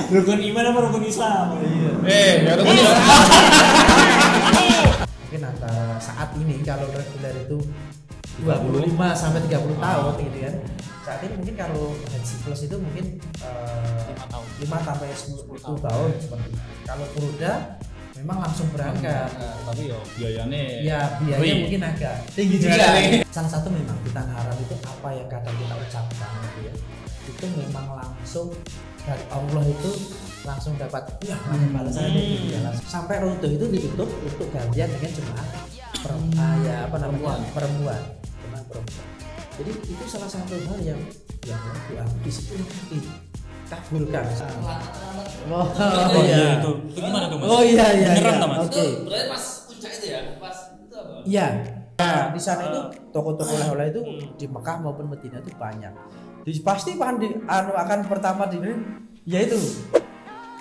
Rukun iman apa rukun Islam? Ya rukun Islam. Mungkin antara saat ini kalau reguler itu 25 sampai 30 tahun gitu kan. Saat ini mungkin kalau haji plus itu mungkin 5 sampai 10 tahun seperti itu. Kalau Furoda memang langsung berangkat. Tapi yo biayanya mungkin agak tinggi juga. Salah satu memang hutan haram itu apa yang kadang kita ucapkan gitu ya. Itu memang langsung dari Allah itu langsung dapat balasannya gitu ya. Sampai runtuh itu ditutup untuk gantian dengan jemaah perempuan. Jadi itu salah satu hal yang doa di situ dikabulkan. Oh iya itu gimana tuh Mas? Oh iya. Beneran Mas? Oke. Berarti pas puncak itu ya, pas itu apa? Iya. Nah, di sana itu toko-toko oleh-oleh itu di Mekah maupun Madinah itu banyak. Jadi pasti akan pertama yaitu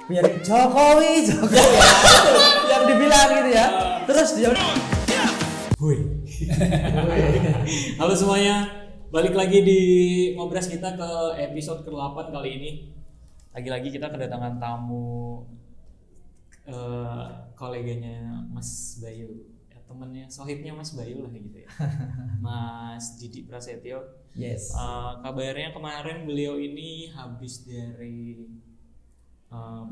biar Jokowi yang dibilang gitu ya. Terus dia Halo semuanya, balik lagi di Ngobras kita ke episode ke-8 kali ini. Lagi-lagi kita kedatangan tamu koleganya Mas Bayu, temennya, sohibnya Mas Bayu lah gitu ya. Mas Didi Prasetyo. Yes. Kabarnya kemarin beliau ini habis dari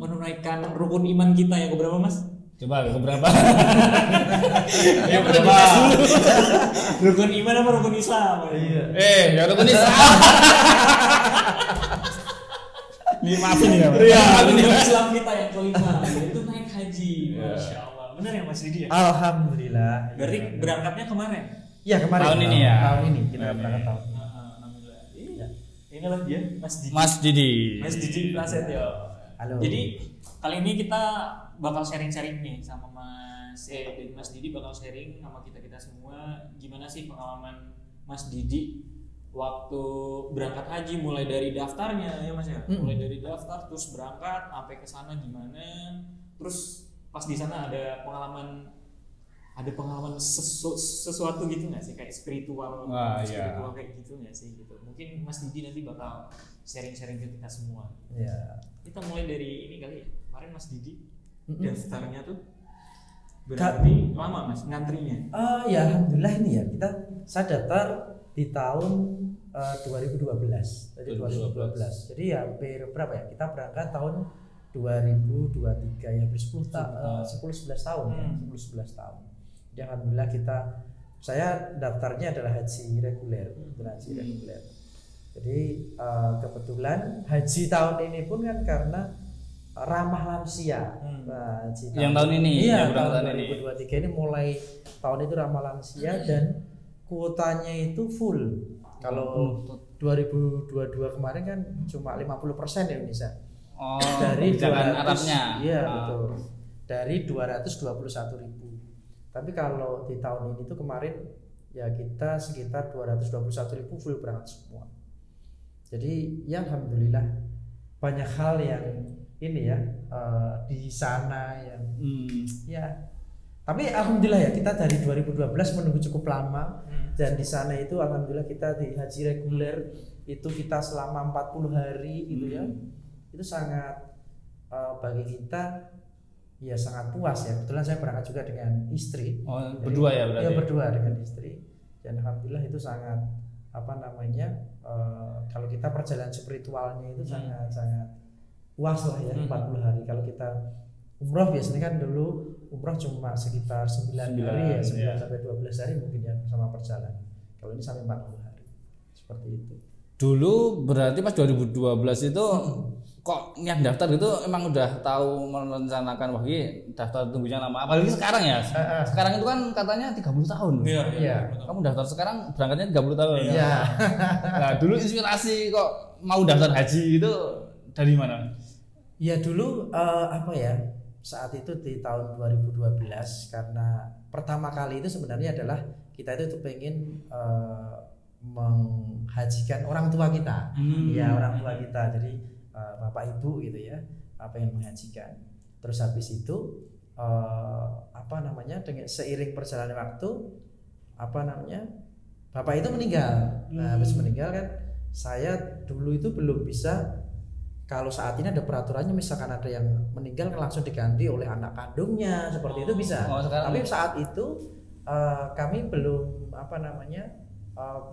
menunaikan rukun iman kita yang keberapa Mas? Coba keberapa? Yang berapa? Rukun iman apa rukun Islam? Ya rukun Islam. Maafin ya. Rukun Islam kita yang kelima itu naik haji. Masya Allah. Benar ya Mas Didi ya? Alhamdulillah. Berarti berangkatnya kemarin? Iya kemarin. Tahun ini ya. Tahun ini kita berangkat tahun. Alhamdulillah. Iya. Inilah dia Mas Didi. Mas Didi Prasetyo. Halo. Jadi kali ini kita bakal sharing-sharing nih sama Mas Didi bakal sharing sama kita semua gimana sih pengalaman Mas Didi waktu berangkat haji, mulai dari daftarnya ya Mas ya. Mulai dari daftar terus berangkat sampai ke sana gimana. Terus pas di sana ada pengalaman sesuatu gitu nggak sih, kayak spiritual kayak gitu nggak sih gitu. Mungkin Mas Didi nanti bakal sharing-sharing ke kita semua. Iya. Kita mulai dari ini kali ya. Kemarin Mas Didi daftarnya tuh berarti lama Mas ngantrinya? Ya alhamdulillah ini ya saya daftar di tahun 2012. Jadi 2012. Jadi ya hampir berapa ya? Kita berangkat tahun 2023 ya, hampir 10 11 tahun ya, 10 11 tahun. Jadi alhamdulillah saya daftarnya adalah haji reguler, Jadi kebetulan haji tahun ini pun kan karena ramah lansia. Nah, yang tahun ini iya, tahun 2023 ini mulai tahun itu ramah lansia dan kuotanya itu full. Kalau 2022 kemarin kan cuma 50% Indonesia. Dari 200 Arabnya. Iya, betul. Dari 221.000. Tapi kalau di tahun ini tuh kemarin ya kita sekitar 221.000 full berangkat semua. Jadi ya alhamdulillah banyak hal yang ini ya di sana yang ya. Tapi alhamdulillah ya kita dari 2012 menunggu cukup lama dan di sana itu alhamdulillah kita di haji reguler itu kita selama 40 hari gitu ya. Itu sangat bagi kita ya sangat puas ya. Kebetulan saya berangkat juga dengan istri. Berdua ya berarti. Ya berdua dengan istri dan alhamdulillah itu sangat kalau kita perjalanan spiritualnya itu sangat puas lah ya 40 hari. Kalau kita umroh biasanya kan dulu umroh cuma sekitar 9 hari ya, 9 sampai 12 hari mungkin ya sama perjalanan. Kalau ini sampai 40 hari. Seperti itu. Dulu berarti pas 2012 itu kok niat daftar gitu emang udah tahu merencanakan daftar tunggunya lama, apalagi sekarang ya. Sekarang itu kan katanya 30 tahun. Iya. Kamu daftar sekarang berangkatnya 30 tahun. Iya. Nah, dulu inspirasi kok mau daftar haji itu dari mana? Ya dulu saat itu di tahun 2012 karena pertama kali itu sebenarnya adalah kita itu pengen menghajikan orang tua kita. Ya, orang tua kita. Jadi bapak ibu gitu ya, pengen menghajikan. Terus habis itu dengan seiring perjalanan waktu bapak itu meninggal. Nah, habis meninggal kan saya dulu itu belum bisa kalau saat ini ada peraturannya, misalkan ada yang meninggal langsung diganti oleh anak kandungnya, seperti itu bisa. Tapi saat itu kami belum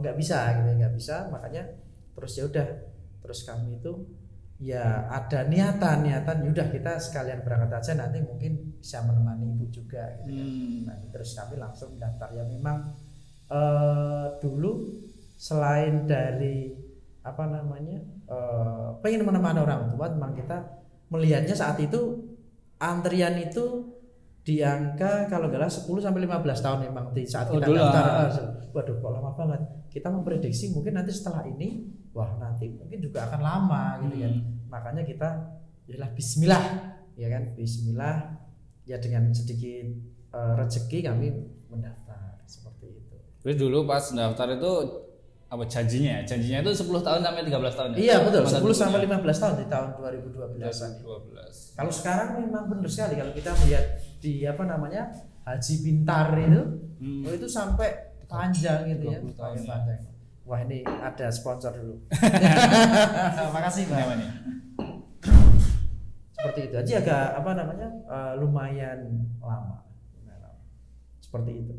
nggak bisa gitu, nggak bisa, makanya terus ya udah, terus kami itu ya ada niatan udah kita sekalian berangkat aja, nanti mungkin bisa menemani ibu juga gitu kan. Nah, terus kami langsung daftar. Ya memang dulu selain dari pengen menemani orang tua, memang kita melihatnya saat itu antrian itu di angka kalau nggak salah 10 sampai 15 tahun memang di saat kita daftar. Waduh, kok lama banget. Kita memprediksi mungkin nanti setelah ini, wah nanti mungkin juga akan lama gitu kan. Makanya kita yalah bismillah, ya kan, bismillah, ya dengan sedikit rezeki kami mendaftar seperti itu. Jadi dulu pas daftar itu apa janjinya itu 10 tahun sampai 13 tahun ya? Iya betul, 10 sampai 15 tahun di tahun 2012-an. 2012. Kalau sekarang memang benar sekali, kalau kita melihat di Haji Pintar itu sampai panjang gitu ya. Panjang. Wah, ini ada sponsor dulu. Makasih Pak. Seperti itu aja, agak lumayan lama. Seperti itu.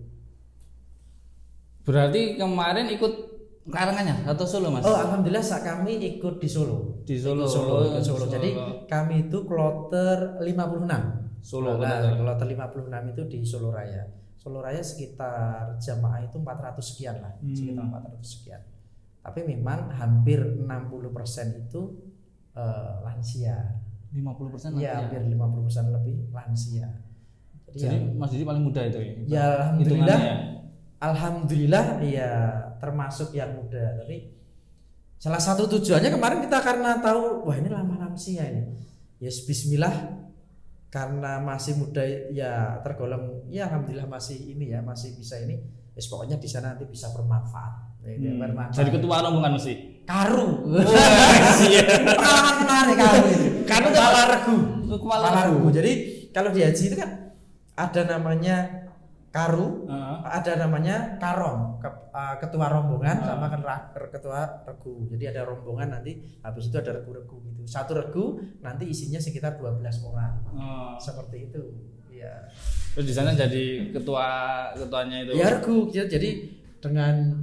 Berarti kemarin ikut Karangannya atau Solo, Mas? Oh, alhamdulillah kami ikut di Solo. Di Solo. Ikut Solo. Jadi kami itu kloter 56. Solo. Kloter 56 itu di Solo Raya. Solo Raya sekitar jamaah itu 400 sekian lah, sekitar 400 sekian. Tapi memang hampir 60% itu lansia. 50% lansia. Iya, hampir 50% lebih lansia. Jadi Mas Didi paling muda itu ya? Ya alhamdulillah ya, termasuk yang muda. Tapi salah satu tujuannya kemarin kita karena tahu wah ini lama lansia ini. Yes, bismillah, karena masih muda ya, tergolong ya alhamdulillah masih masih bisa ini. Yes, pokoknya di sana nanti bisa bermanfaat. Jadi ketua rombongan mesti. Karu. Karu kepala regu. Jadi kalau di haji itu kan ada namanya karu, ada namanya karom, ketua rombongan sama ketua regu. Jadi ada rombongan, nanti habis itu ada regu-regu gitu. Satu regu nanti isinya sekitar 12 orang. Seperti itu. Ya. Terus di sana jadi ketuanya itu. Ya regu. Jadi dengan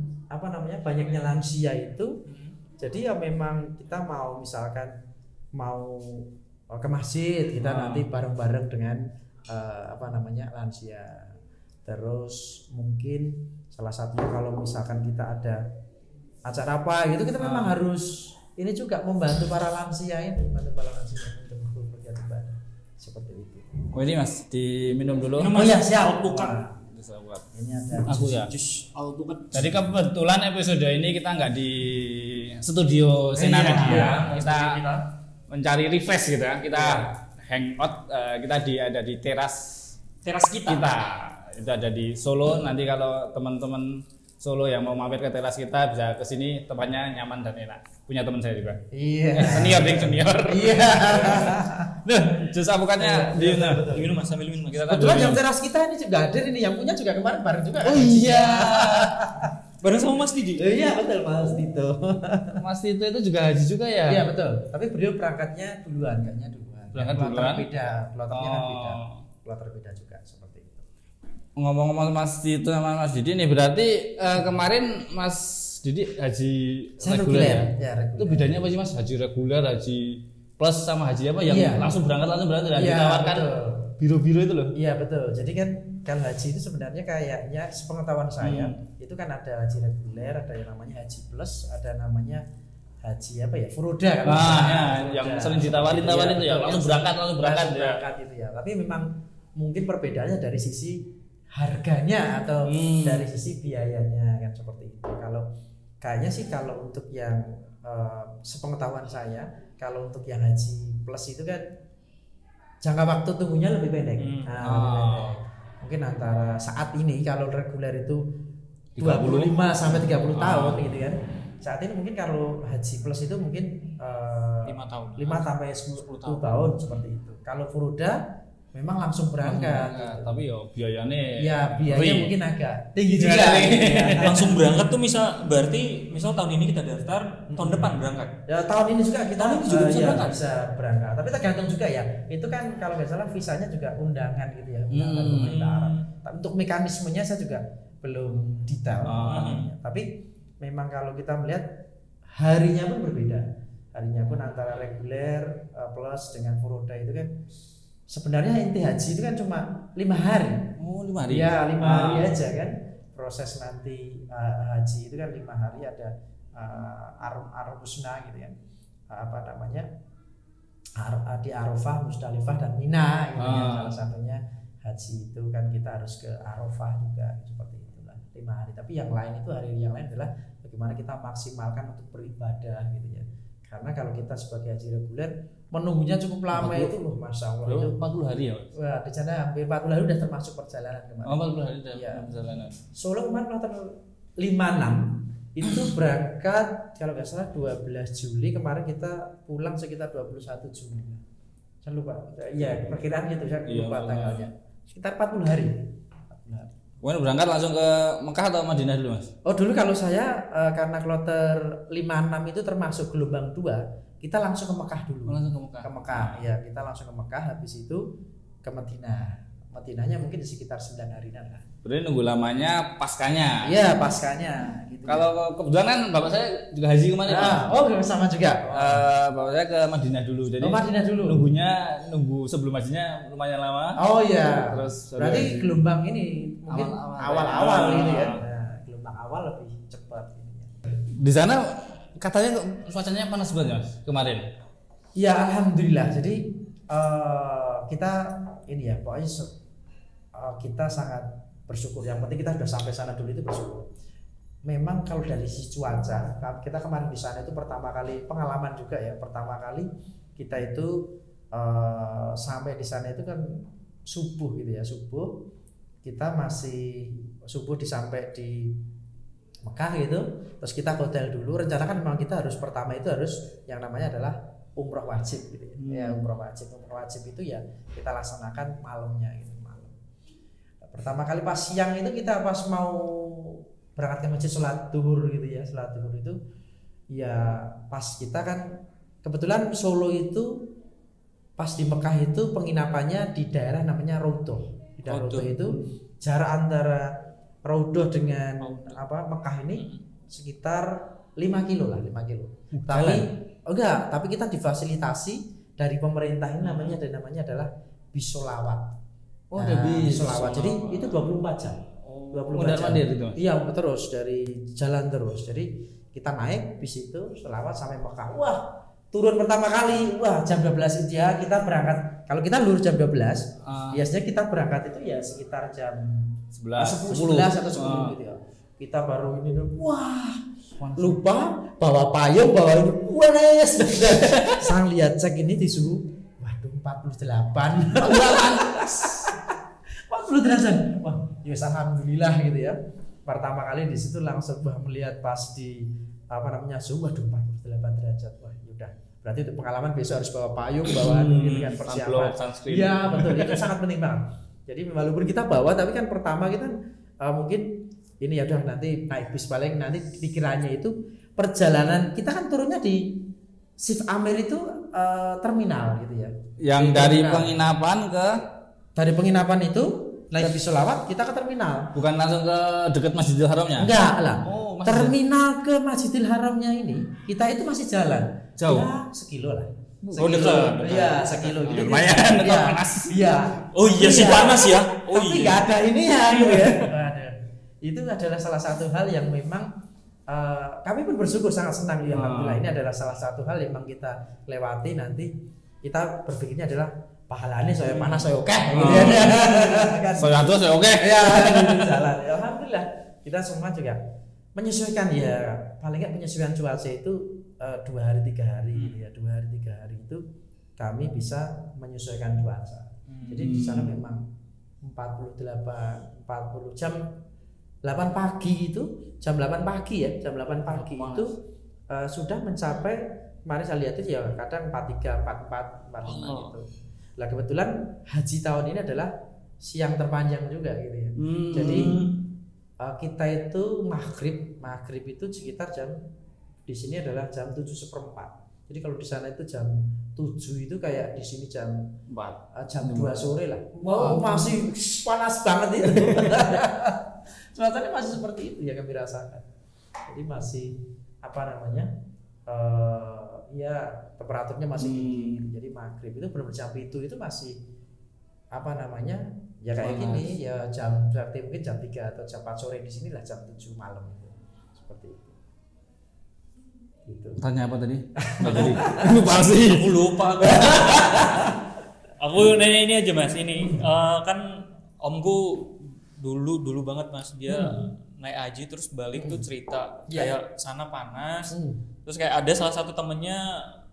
banyaknya lansia itu, jadi ya memang kita mau misalkan mau ke masjid, kita nanti bareng-bareng dengan lansia. Terus mungkin salah satunya kalau misalkan kita ada acara apa gitu, kita memang harus ini juga membantu para lansia untuk bekerja ibadah seperti itu. Oh ini Mas, diminum dulu. Oh ya, siap. Bukan. Ini ada aku ya. Jadi kebetulan episode ini kita nggak di studio Sinar Media, kita mencari refresh gitu ya. Kita hangout, kita ada di teras kita. Itu ada di Solo. Nanti kalau teman-teman Solo yang mau mampir ke teras kita bisa ke sini, tempatnya nyaman dan enak. Punya teman saya juga. Iya. Senior. Iya. Duh, jus apukannya minum Mas, sambil minum. Kebetulan yang teras kita ini juga hadir, ini yang punya juga kemarin bareng juga. Oh iya. Bareng sama Mas Didi. Iya, betul Mas Dito. Mas Dito itu juga haji juga ya? Iya, betul. Tapi beliau berangkatnya duluan. Berangkat duluan. Beda, kloternya kan beda. Kloter beda juga seperti itu. Ngomong-ngomong Mas Dito sama Mas Didi nih, berarti kemarin Mas Didi haji reguler ya? Reguler. Itu bedanya apa sih Mas? Haji reguler, haji plus sama haji apa yang langsung berangkat ya, ditawarkan biro-biro itu loh. Iya betul. Jadi kan kalau haji itu sebenarnya kayaknya sepengetahuan saya itu kan ada haji reguler, ada yang namanya haji plus, ada namanya haji furoda kan. Yang sering ditawarin itu ya, langsung berangkat itu ya. Tapi memang mungkin perbedaannya dari sisi harganya atau dari sisi biayanya kan, seperti itu. Kalau kayaknya sih kalau untuk yang sepengetahuan saya, kalau untuk yang haji plus itu kan jangka waktu tunggunya lebih pendek. Lebih pendek. Mungkin antara saat ini kalau reguler itu 25 sampai 30 tahun gitu kan. Saat ini mungkin kalau haji plus itu mungkin 5 tahun. 5 sampai 10 tahun seperti itu. Kalau furoda memang langsung berangkat. Tapi yo biayanya mungkin agak tinggi juga. Langsung berangkat tuh berarti tahun ini kita daftar, tahun depan berangkat. Ya tahun ini juga kita bisa berangkat. Tapi tergantung juga ya. Itu kan kalau nggak salah visanya juga undangan gitu ya, undangan pemerintah Arab. Tapi untuk mekanismenya saya juga belum detail. Tapi memang kalau kita melihat harinya pun berbeda. Harinya pun antara reguler plus dengan furoda itu kan sebenarnya inti haji itu kan cuma 5 hari. Oh, 5 hari. Ya, 5 hari aja kan. Proses nanti haji itu kan 5 hari ada Arafusna gitu kan. Di Arafah, Musdalifah dan Mina gitu kan. Salah satunya haji itu kan kita harus ke Arafah juga seperti itulah 5 hari. Tapi yang lain itu hari yang lain adalah bagaimana kita maksimalkan untuk beribadah gitu ya. Karena kalau kita sebagai haji reguler menunggunya cukup lama itu loh, masya Allah itu 40 hari ya. Wah, di sana hampir 40 hari udah termasuk perjalanan kemarin. 40 hari ya. Perjalanan. Solo kemarin kloter 56 itu berangkat kalau nggak salah 12 Juli, kemarin kita pulang sekitar 21 Juli. Saya lupa. Ya, perkiraan gitu saya lupa tanggalnya. Sekitar 40 hari. Kemudian berangkat langsung ke Mekah atau Madinah dulu, Mas? Oh, dulu kalau saya karena kloter 56 itu termasuk gelombang 2, kita langsung ke Mekah dulu. Langsung ke Mekah. Ke Mekah. Ya, kita langsung ke Mekah, habis itu ke Madinah. Madinahnya mungkin di sekitar 9 hari lah. Berarti nunggu lamanya paskanya. Iya, paskanya gitu. Kalau kebetulan kan bapak saya juga haji kemarin. Oh, sama juga. Bapak saya ke Madinah dulu. Jadi Madinah dulu. Nunggu sebelum hajinya lumayan lama. Oh iya. Terus berarti gelombang ini mungkin awal-awal ini ya. Nah, gelombang awal lebih cepat ininya. Di sana katanya cuacanya panas banget, Mas, kemarin. Ya, alhamdulillah. Jadi kita ini ya, pokoknya kita sangat bersyukur. Yang penting kita sudah sampai sana dulu itu bersyukur. Memang kalau dari sisi cuaca, kita kemarin di sana itu pertama kali pengalaman juga ya. Pertama kali kita itu sampai di sana itu kan subuh gitu ya, subuh. Kita masih subuh sampai di Mekah gitu. Terus kita hotel dulu. Rencana kan memang kita harus pertama itu harus yang namanya adalah umroh wajib gitu ya. Ya, umroh wajib itu ya kita laksanakan malamnya gitu. Pertama kali pas siang itu kita pas mau berangkat ke masjid sholat duhur gitu ya, sholat duhur itu ya pas kita kan kebetulan Solo itu pas di Mekah itu penginapannya di daerah namanya Raudhah. Di daerah Raudhah itu jarak antara Raudhah dengan Mekah ini sekitar 5 kilo lah, 5 kilo. Tapi kita difasilitasi dari pemerintah ini namanya adalah bisolawat. Oh, ada bisolawat. Jadi itu 24 jam. 24 jam. Itu. Iya, terus dari jalan terus. Jadi kita naik bis itu selawat sampai Mekah. Wah, turun pertama kali. Wah, jam 12 ya kita berangkat. Kalau kita lurus jam 12, biasanya kita berangkat itu ya sekitar jam 11 atau 10 gitu ya. Kita baru ini wah, lupa bawa payung, bawa ini. Wes. Sang lihat cek ini disuruh waduh 48. 40 derajat. Wah, ya alhamdulillah gitu ya. Pertama kali di situ langsung melihat pas di suhu waduh 48 derajat. Wah, yaudah. Berarti itu pengalaman besok harus bawa payung, bawa gitu kan persiapan. Iya, betul. Itu sangat penting banget. Jadi walaupun kita bawa tapi kan pertama kita mungkin ini ya udah nanti naik bis paling nanti pikirannya itu perjalanan kita kan turunnya di Sif Amir itu terminal gitu ya. Yang dari penginapan itu naik bis selawat kita ke terminal. Bukan langsung ke dekat Masjidil Haramnya? Enggak lah. Terminal ke Masjidil Haramnya ini kita itu masih jalan. Jauh? Ya, sekilo lah. Dekat. Iya, sekilo gitu. Lumayan panas. Iya. Oh iya sih panas ya. Oh tapi nggak ada ini ya gitu ya. Itu adalah salah satu hal yang memang kami pun bersyukur sangat senang ya alhamdulillah. Ini adalah salah satu hal yang memang kita lewati nanti kita berpikirnya adalah pahalanya saya panas saya oke gitu ya. Saya tuh saya oke. Ya, jalan. Ya, alhamdulillah kita semua juga menyesuaikan ya paling nggak penyesuaian cuaca itu 2 hari 3 hari gitu ya. 2 hari 3 hari itu kami bisa menyesuaikan cuaca. Jadi di sana memang 40 jam 8 pagi itu jam 8 pagi itu sudah mencapai kemarin saya lihat itu ya kadang 43 44 45 gitu. Lah kebetulan haji tahun ini adalah siang terpanjang juga gitu ya. Jadi kita itu maghrib itu sekitar jam di sini adalah jam 7:04. Jadi kalau di sana itu jam 7 itu kayak di sini jam 4, jam 2 sore lah. Wow, masih panas banget itu. Cuacanya masih seperti itu ya kami rasakan. Jadi masih apa namanya? Ya temperaturnya masih tinggi. Jadi maghrib itu benar-benar jam itu masih apa namanya? Ya kayak gini ya jam berarti mungkin jam 3 atau jam 4 sore di sini lah jam 7 malam gitu. Seperti itu. Gitu. Tanya apa tadi? Nggak jadi. Lupa sih. Aku lupa. Aku nanya ini aja Mas, ini kan omku dulu banget Mas, dia naik haji terus balik tuh cerita kayak sana panas. Terus kayak ada salah satu temennya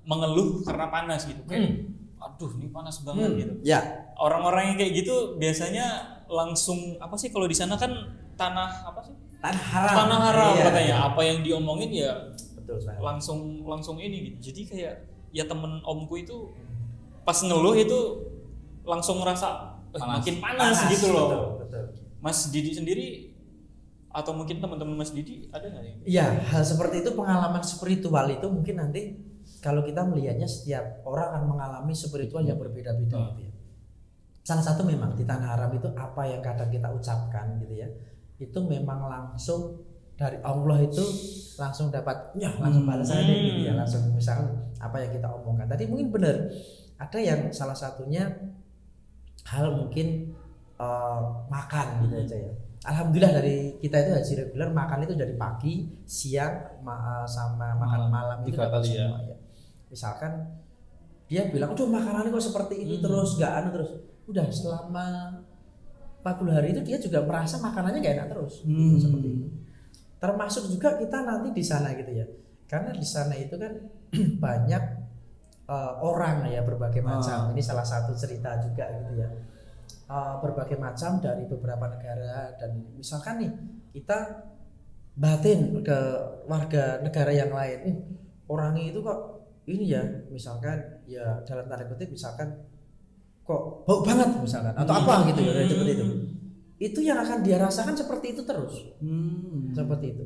mengeluh karena panas gitu. Kayak aduh ini panas banget gitu. Ya. Orang-orang yang kayak gitu biasanya langsung apa sih kalau di sana kan tanah apa sih? Tanah haram katanya. Apa yang diomongin ya betul sekali. langsung ini gitu. Jadi kayak ya temen omku itu pas ngeluh itu langsung ngerasa makin panas gitu loh. Betul. Mas Didi sendiri atau mungkin teman-teman Mas Didi ada nggak ya? Iya, hal seperti itu, pengalaman spiritual itu mungkin nanti kalau kita melihatnya setiap orang akan mengalami spiritual yang berbeda-beda gitu ya. Salah satu memang di tanah haram itu apa yang kadang kita ucapkan gitu ya, itu memang langsung dari Allah itu langsung dapat langsung balasannya gitu ya, langsung misalkan apa yang kita omongkan tadi mungkin benar. Ada yang salah satunya hal mungkin makan gitu aja ya. Alhamdulillah dari kita itu haji reguler makan itu dari pagi, siang, sama makan malam itu dapat semua ya. Misalkan dia bilang, "Aduh makanannya kok seperti ini terus, gak terus." Udah selama 40 hari itu dia juga merasa makanannya gak enak terus. Seperti itu. Termasuk juga kita nanti di sana gitu ya. Karena di sana itu kan banyak orang ya berbagai macam. Ini salah satu cerita juga gitu ya. Berbagai macam dari beberapa negara, dan misalkan nih kita batin ke warga negara yang lain, orangnya itu kok ini ya, misalkan ya dalam tanda kutip misalkan kok bau banget misalkan atau apa gitu ya seperti itu yang akan dia rasakan seperti itu terus. Seperti itu.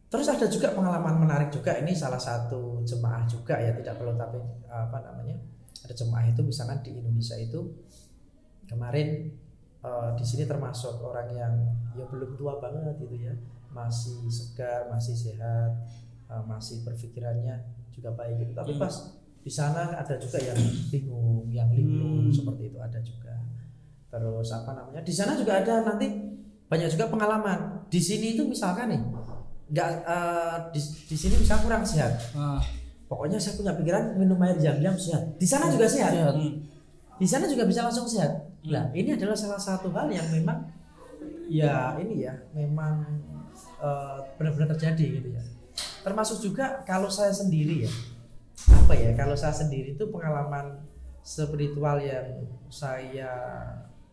Terus ada juga pengalaman menarik juga, ini salah satu jemaah juga ya, tidak perlu tapi apa namanya, ada jemaah itu misalkan di Indonesia itu kemarin di sini termasuk orang yang ya belum tua banget gitu ya, masih segar, masih sehat, masih berpikirannya juga baik gitu. Tapi pas di sana ada juga yang bingung, yang linglung seperti itu ada juga. Terus apa namanya? Di sana juga ada nanti banyak juga pengalaman. Di sini itu misalkan nih nggak di sini misalnya kurang sehat. Pokoknya saya punya pikiran minum air jam-jam sehat. Di sana juga sehat. Di sana juga bisa langsung sehat. Nah, ini adalah salah satu hal yang memang ya ini ya memang benar-benar terjadi gitu ya. Termasuk juga kalau saya sendiri ya, apa ya, kalau saya sendiri itu pengalaman spiritual yang saya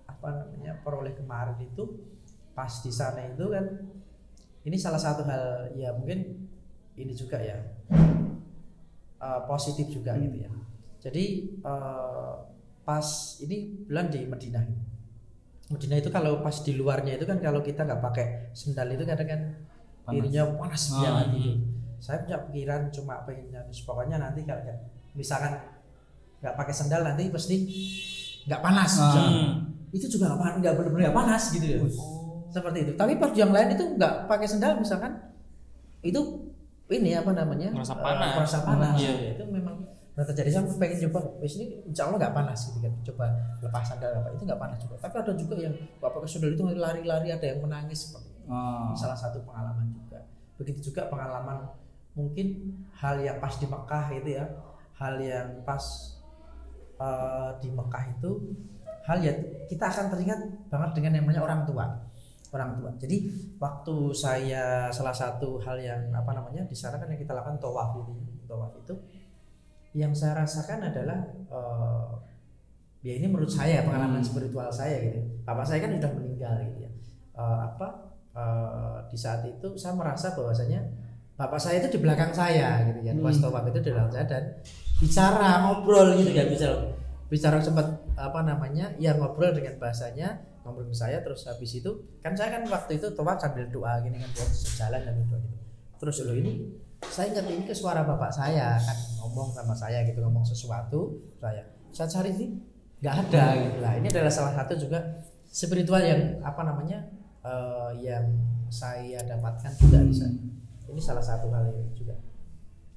apa namanya peroleh kemarin itu pas di sana itu kan, ini salah satu hal ya mungkin ini juga ya positif juga gitu ya. Jadi pas ini bulan di Madinah itu kalau pas di luarnya itu kan kalau kita nggak pakai sendal itu kadang kan dirinya panas banget gitu. Saya punya pikiran cuma pengen pokoknya nanti kalau misalkan nggak pakai sendal nanti pasti nggak panas. Itu juga nggak benar-benar panas gitu ya. Seperti itu. Tapi pas yang lain itu nggak pakai sendal misalkan itu ini apa namanya merasa panas. Gitu. Itu memang terjadi. Saya pengen coba ini insya Allah nggak panas gitu kan, coba lepas sandal apa itu nggak panas juga. Tapi ada juga yang bapak sandal itu lari-lari, ada yang menangis seperti itu. Salah satu pengalaman juga. Begitu juga pengalaman mungkin hal yang pas di Mekah itu ya, hal yang pas di Mekah itu hal yang kita akan teringat banget dengan namanya orang tua. Jadi waktu saya salah satu hal yang apa namanya di sana kan yang kita lakukan tawaf gitu ya. Tawaf itu yang saya rasakan adalah ya ini menurut saya pengalaman spiritual saya gitu. Bapak saya kan sudah meninggal gitu ya. Di saat itu saya merasa bahwasanya bapak saya itu di belakang saya gitu ya. Pas tawaf itu di belakang saya dan bicara ngobrol gitu ya, bicara sempat ya ngobrol dengan bahasanya, ngobrol ke saya. Terus habis itu kan saya kan waktu itu tawaf sambil doa gini kan, buat sejalan sambil doa gitu. Terus loh ini saya ingat ini ke suara bapak saya kan ngomong sama saya gitu, ngomong sesuatu. Saya cari sih nggak ada gitu lah. Ini adalah salah satu juga spiritual yang yang saya dapatkan juga di sana. Ini salah satu hal yang juga.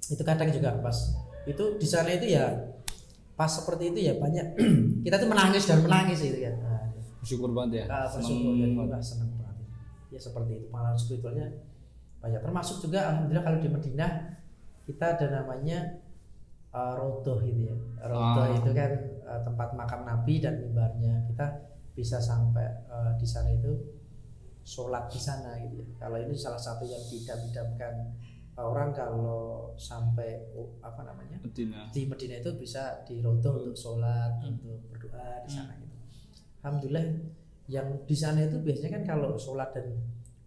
Itu kadang juga pas itu di sana itu ya pas seperti itu ya banyak kita tuh menangis itu kan. Bersyukur banget ya. Bersyukur ya, senang banget. Ya seperti itu pengalaman spiritualnya banyak. Termasuk juga alhamdulillah kalau di Madinah kita ada namanya Raudhah gitu ya. Raudhah itu kan tempat makam Nabi dan mimbarnya. Kita bisa sampai di sana itu sholat di sana gitu ya. Kalau ini salah satu yang didam-damkan orang kalau sampai Medina. Di Medina itu bisa di Raudhah untuk sholat, untuk berdoa di sana gitu. Alhamdulillah yang di sana itu biasanya kan kalau sholat dan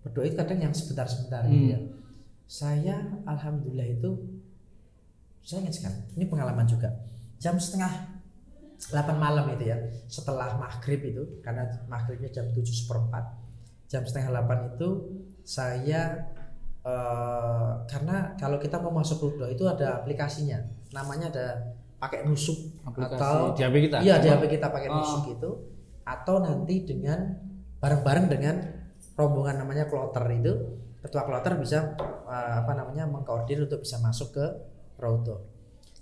berdoa itu kadang yang sebentar-sebentar gitu ya. Saya alhamdulillah itu saya ingat sekali, ini pengalaman juga. Jam 7:30 malam itu ya, setelah maghrib itu, karena maghribnya jam 7:45, jam 7:30 itu saya karena kalau kita mau masuk Raudhah itu ada aplikasinya, namanya ada pakai nusuk aplikasi atau di HP kita. Iya di HP kita pakai nusuk itu, atau nanti dengan bareng-bareng dengan rombongan namanya kloter itu, ketua kloter bisa mengkoordinir untuk bisa masuk ke Raudhah.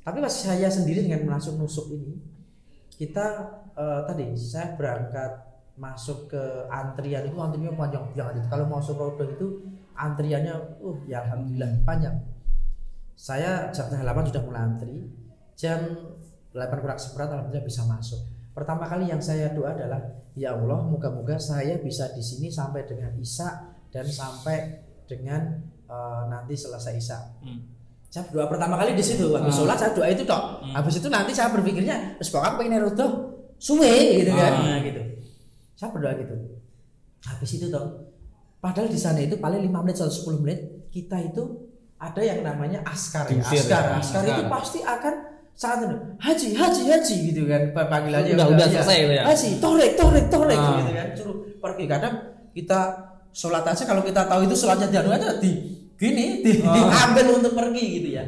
Tapi pas saya sendiri dengan masuk nusuk ini, kita tadi saya berangkat masuk ke antrian itu, antriannya panjang banget itu. Kalau mau masuk Raudhah itu antriannya ya alhamdulillah panjang. Saya jam 7:30 sudah mulai antri, jam 8:15 alhamdulillah bisa masuk. Pertama kali yang saya doa adalah ya Allah, moga-moga saya bisa di sini sampai dengan Isya dan sampai dengan nanti selesai Isya. Saya doa pertama kali di situ, habis sholat saya doa itu toh. Habis itu nanti saya berpikirnya, terus pokoknya pengen Raudhah suwe gitu kan, gitu. Saya berdoa gitu. Habis itu toh, padahal di sana itu paling 5 menit atau 10 menit kita itu ada yang namanya askar ya. Askar itu pasti akan saat itu haji gitu kan panggilannya. Udah selesai ya. Haji, torek gitu kan, suruh pergi. Kadang kita sholat aja kalau kita tahu itu sholatnya di aja diambil untuk pergi gitu ya.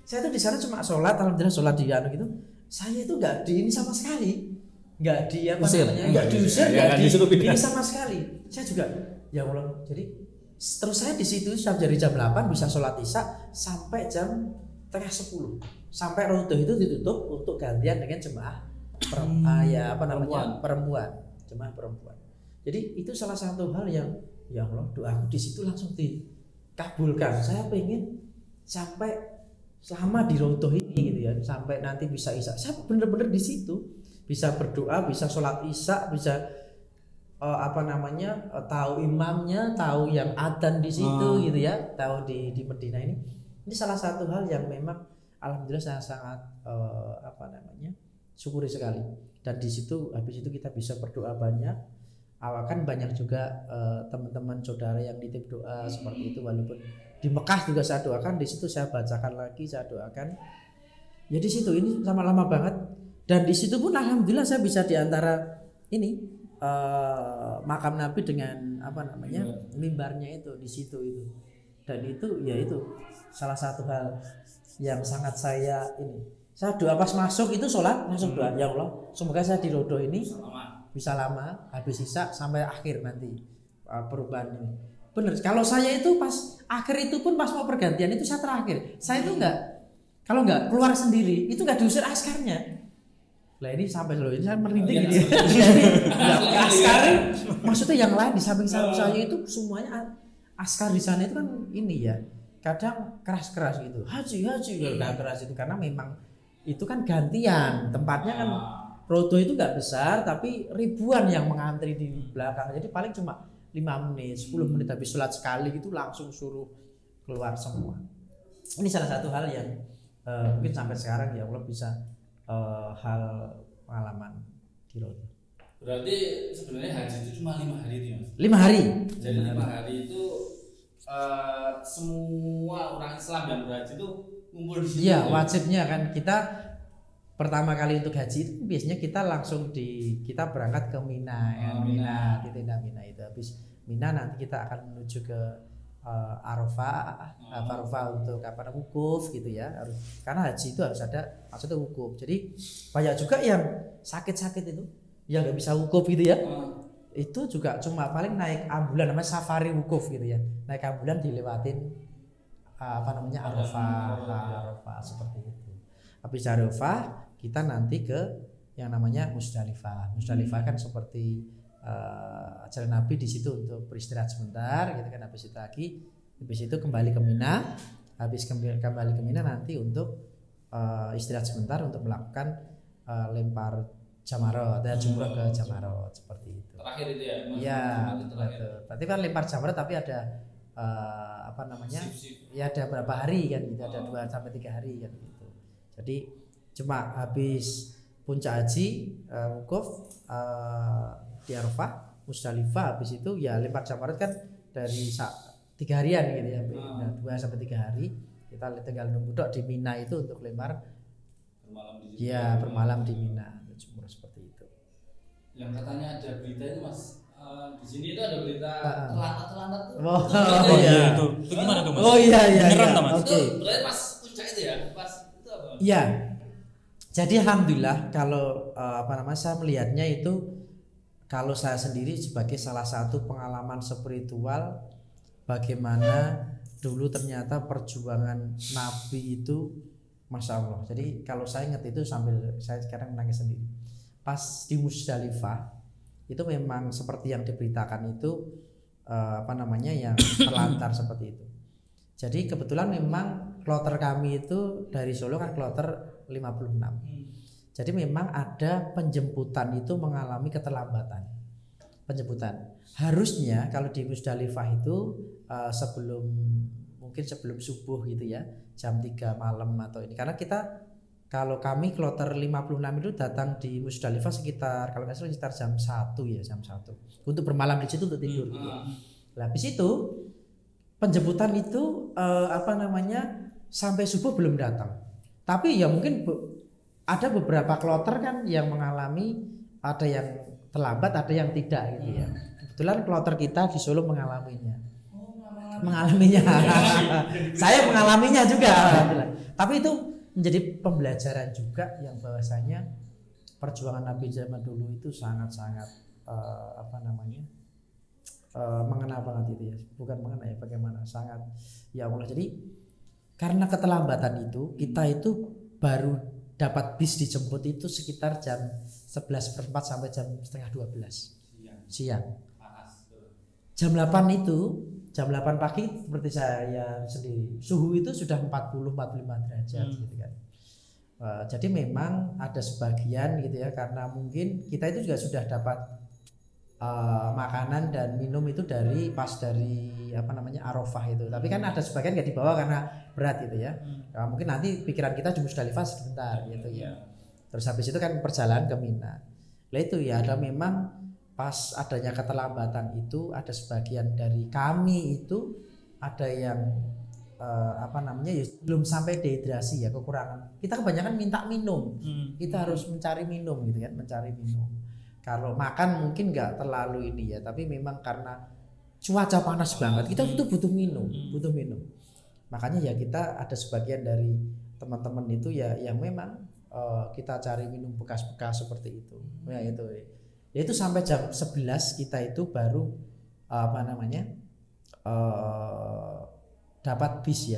Saya tuh di sana cuma sholat, alhamdulillah sholat di gitu. Saya itu nggak di ini sama sekali, nggak di nggak diusir, nggak di ini sama sekali. Saya juga ya Allah. Jadi terus saya di situ dari jam 8 bisa sholat Isya sampai jam 9:30. Sampai Raudhah itu ditutup untuk gantian dengan jemaah perempuan, jemaah perempuan. Jadi itu salah satu hal yang ya Allah, doaku di situ langsung dikabulkan. Saya pengen sampai selama di Raudhah ini gitu ya, sampai nanti bisa Isya. Saya bener-bener di situ bisa berdoa, bisa sholat Isya, bisa tahu imamnya, tahu yang adzan di situ gitu ya, tahu di Medina ini. Ini salah satu hal yang memang alhamdulillah saya sangat syukuri sekali. Dan di situ habis itu kita bisa berdoa banyak. Kan banyak juga teman-teman saudara yang nitip doa seperti itu, walaupun di Mekah juga saya doakan, di situ saya bacakan lagi, saya doakan. Ya di situ ini lama-lama banget. Dan di situ pun alhamdulillah saya bisa di antara ini makam Nabi dengan mimbarnya itu di situ itu. Dan itu ya itu salah satu hal yang sangat saya doa pas masuk itu sholat langsung doa, ya Allah semoga saya di Raudhah ini bisa lama habis Isya sampai akhir nanti perubahan ini. Bener, kalau saya itu pas akhir itu pun pas mau pergantian itu saya terakhir, saya itu kalau nggak keluar sendiri itu nggak diusir askarnya. Lah ini sampai loh ini saya merinding gitu ya. Askar maksudnya yang lain di samping saya itu semuanya askar di sana itu kan ini ya kadang keras-keras gitu, haji nggak keras itu karena memang itu kan gantian tempatnya kan. Raudhah itu nggak besar tapi ribuan yang mengantri di belakang, jadi paling cuma 5 menit 10 menit habis sholat sekali itu langsung suruh keluar semua. Ini salah satu hal yang mungkin sampai sekarang ya Allah bisa hal pengalaman di Raudhah. Berarti sebenarnya haji itu cuma 5 hari itu Mas? 5 hari. Jadi 5 hari itu semua orang Islam yang berhaji itu ngumpul di situ. Iya, wajibnya kan kita pertama kali untuk haji itu biasanya kita langsung kita berangkat ke Mina ya. Mina, titik Mina itu. Habis Mina nanti kita akan menuju ke Arafah untuk wukuf gitu ya. Karena haji itu harus ada maksudnya wukuf. Jadi banyak juga yang sakit-sakit itu yang nggak bisa wukuf gitu ya. Itu juga cuma paling naik ambulan namanya safari wukuf gitu ya. Naik ambulan dilewatin Arafah seperti itu. Habis Arafah kita nanti ke yang namanya Musdalifah. Musdalifah kan seperti jalan Nabi di situ untuk beristirahat sebentar gitu kan. Habis itu kembali ke Mina. Habis kembali ke Mina nanti untuk istirahat sebentar untuk melakukan lempar jamarot dan jumrah ke jamarot seperti itu. Terakhir itu ya. Iya, berarti kan lempar jamarot tapi ada ya ada berapa hari kan gitu, ada 2-3 hari kan gitu. Jadi cuma habis puncak haji wukuf di Arafah, Musdalifah, habis itu ya lempar jamarat kan dari 3 harian gitu ya, 2-3 hari kita tinggal nunggu di Mina itu untuk lempar bermalam di Mina, seperti itu. Yang katanya ada berita itu Mas, di sini itu ada berita telantat tuh. Iya itu gimana tuh Mas? Oh iya. Beneran Mas? Oke. Berarti pas puncak itu ya, pas itu apa? Iya. Jadi alhamdulillah kalau saya melihatnya itu, kalau saya sendiri sebagai salah satu pengalaman spiritual bagaimana dulu ternyata perjuangan Nabi itu Masya Allah. Jadi kalau saya ingat itu sambil saya sekarang menangis sendiri. Pas di Musdalifah itu memang seperti yang diberitakan itu yang terlantar seperti itu. Jadi kebetulan memang kloter kami itu dari Solo kan kloter 56. Jadi memang ada penjemputan itu mengalami keterlambatan. Penjemputan. Harusnya kalau di Musdalifah itu sebelum subuh gitu ya, jam 3 malam atau ini. Karena kalau kami kloter 56 itu datang di Musdalifah sekitar kalau nggak salah sekitar jam 1 ya, jam 1. Untuk bermalam di situ untuk tidur gitu. Nah, habis itu penjemputan itu sampai subuh belum datang. Tapi ya mungkin ada beberapa kloter kan yang mengalami, ada yang terlambat, ada yang tidak gitu ya. Kebetulan kloter kita di Solo mengalaminya. Saya mengalaminya juga. Tapi itu menjadi pembelajaran juga yang bahwasanya perjuangan Nabi zaman dulu itu sangat-sangat mengena banget itu ya. Bukan mengena ya, bagaimana sangat ya Allah. Jadi karena keterlambatan itu kita itu baru dapat bis dijemput itu sekitar jam 11:04 sampai jam setengah 12 siang. Jam 8 pagi seperti saya sendiri suhu itu sudah 40-45 derajat gitu kan. Jadi memang ada sebagian gitu ya, karena mungkin kita itu juga sudah dapat makanan dan minum itu dari Arafah itu. Tapi kan ada sebagian nggak dibawa karena berat gitu ya. Mungkin nanti pikiran kita di Musdalifah sebentar gitu ya. Terus habis itu kan perjalanan ke Mina. Lah itu ya ada memang pas adanya keterlambatan itu ada sebagian dari kami itu ada yang belum sampai dehidrasi ya, kekurangan. Kita kebanyakan minta minum. Kita harus mencari minum gitu kan, mencari minum. Kalau makan mungkin nggak terlalu ini ya, tapi memang karena cuaca panas banget kita butuh minum. Makanya ya kita ada sebagian dari teman-teman itu ya yang memang kita cari minum bekas-bekas seperti itu. Ya itu sampai jam 11 kita itu baru dapat bis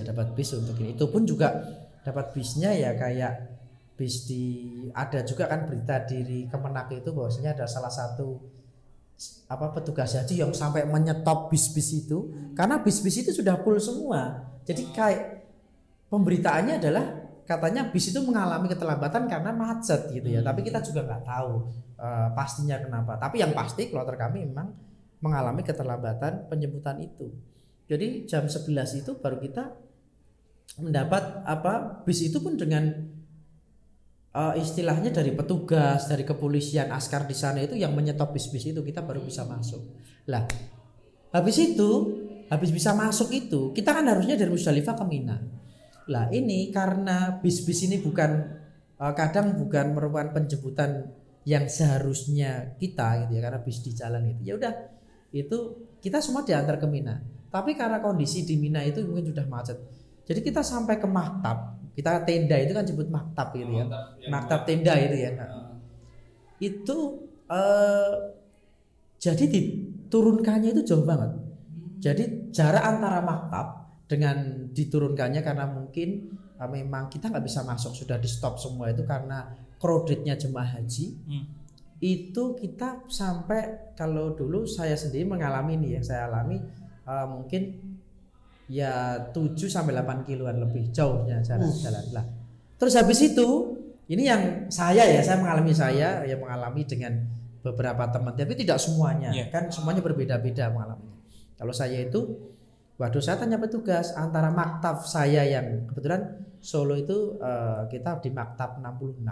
untuk ini. Itu pun juga dapat bisnya ya kayak bis ada juga kan berita di Kemenak itu bahwasanya ada salah satu petugas haji yang sampai menyetop bis-bis itu karena bis-bis itu sudah full semua. Jadi kayak pemberitaannya adalah katanya bis itu mengalami keterlambatan karena macet gitu ya. Tapi kita juga nggak tahu pastinya kenapa. Tapi yang pasti kloter kami memang mengalami keterlambatan penjemputan itu. Jadi jam 11 itu baru kita mendapat bis itu pun dengan istilahnya dari petugas, dari kepolisian, askar di sana itu yang menyetop bis-bis itu kita baru bisa masuk. Lah, habis bisa masuk itu kita kan harusnya dari Musdalifah ke Mina. Lah ini karena bis-bis ini bukan kadang bukan merupakan penjemputan yang seharusnya kita gitu ya, karena bis di jalan gitu. Ya udah, itu kita semua diantar ke Mina. Tapi karena kondisi di Mina itu mungkin sudah macet. Jadi kita sampai ke maktab, kita tenda itu kan disebut maktab gitu ya. Maktab tenda itu ya. Itu jadi diturunkannya itu jauh banget. Jadi jarak antara maktab dengan diturunkannya karena mungkin memang kita nggak bisa masuk, sudah di stop semua itu karena crowdednya jemaah haji. Itu kita sampai, kalau dulu saya sendiri mengalami nih ya, saya alami mungkin ya 7 sampai 8 kiloan lebih jauhnya jalan lah. Terus habis itu ini yang saya mengalami, saya yang mengalami dengan beberapa teman, tapi tidak semuanya, kan semuanya berbeda-beda mengalaminya. Kalau saya itu, waduh, saya tanya petugas antara maktab saya yang kebetulan Solo itu kita di maktab 66,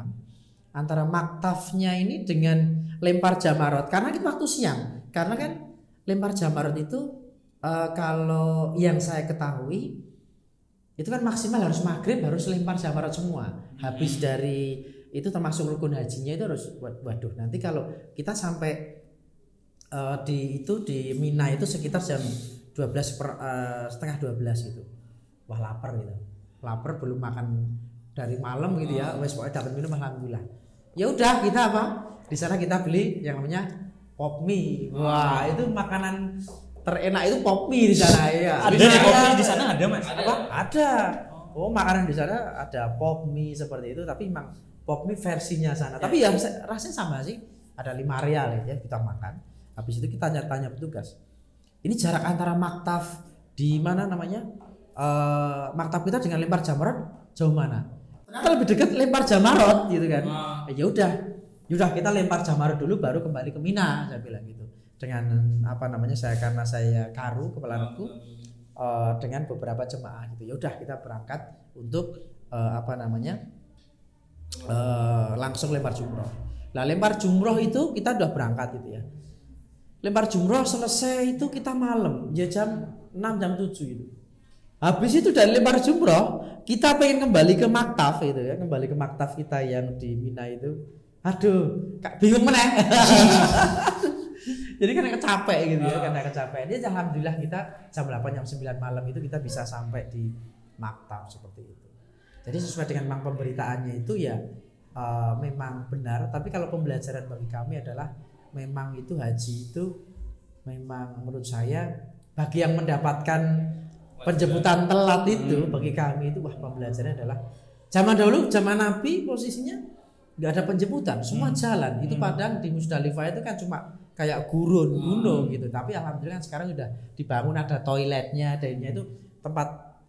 antara maktabnya ini dengan lempar jamarot, karena itu waktu siang, karena kan lempar jamarot itu kalau yang saya ketahui itu kan maksimal harus maghrib harus lempar jamarot semua. Habis dari itu termasuk rukun hajinya itu harus, waduh, nanti kalau kita sampai di Mina itu sekitar jam 11 setengah 12 itu, wah lapar gitu, lapar, belum makan dari malam gitu ya, wes pokoknya dapat minum alhamdulillah. Ya udah, kita apa di sana kita beli yang namanya pop mie. Wah, itu makanan terenak itu pop mie di sana ya. Ada pop mie di sana, ada Mas? Apa? Ada. Oh, makanan di sana ada pop mie seperti itu, tapi memang pop mie versinya sana. Tapi yang rasanya sama sih. Ada 5 real ya kita makan. Habis itu kita tanya petugas. Ini jarak antara maktab di mana namanya? Maktab kita dengan lempar jamarot jauh mana? Ternyata lebih dekat lempar jamarot gitu kan. Ya udah kita lempar jamarot dulu baru kembali ke Mina, saya bilang gitu. Dengan apa namanya, karena saya karu kepala regu dengan beberapa jemaah gitu. Ya udah kita berangkat untuk langsung lempar jumroh. Lah lempar jumroh itu kita udah berangkat gitu ya. Lempar jumroh selesai itu kita malam, ya jam 6 jam 7 itu. Habis itu dari lempar jumroh kita pengen kembali ke maktab itu ya, kembali ke maktab kita yang di Mina itu. Aduh, bingung meneh. Jadi karena capek gitu ya, karena kecapean. Dia alhamdulillah kita jam 8 jam 9 malam itu kita bisa sampai di maktab seperti itu. Jadi sesuai dengan memang pemberitaannya itu ya memang benar, tapi kalau pembelajaran bagi kami adalah memang itu haji itu memang menurut saya bagi yang mendapatkan penjemputan telat itu, bagi kami itu wah pembelajarannya adalah zaman dahulu, zaman Nabi posisinya nggak ada penjemputan, semua jalan. Itu padahal di Musdalifah itu kan cuma kayak gunung gitu, tapi alhamdulillah sekarang sudah dibangun, ada toiletnya, adanya itu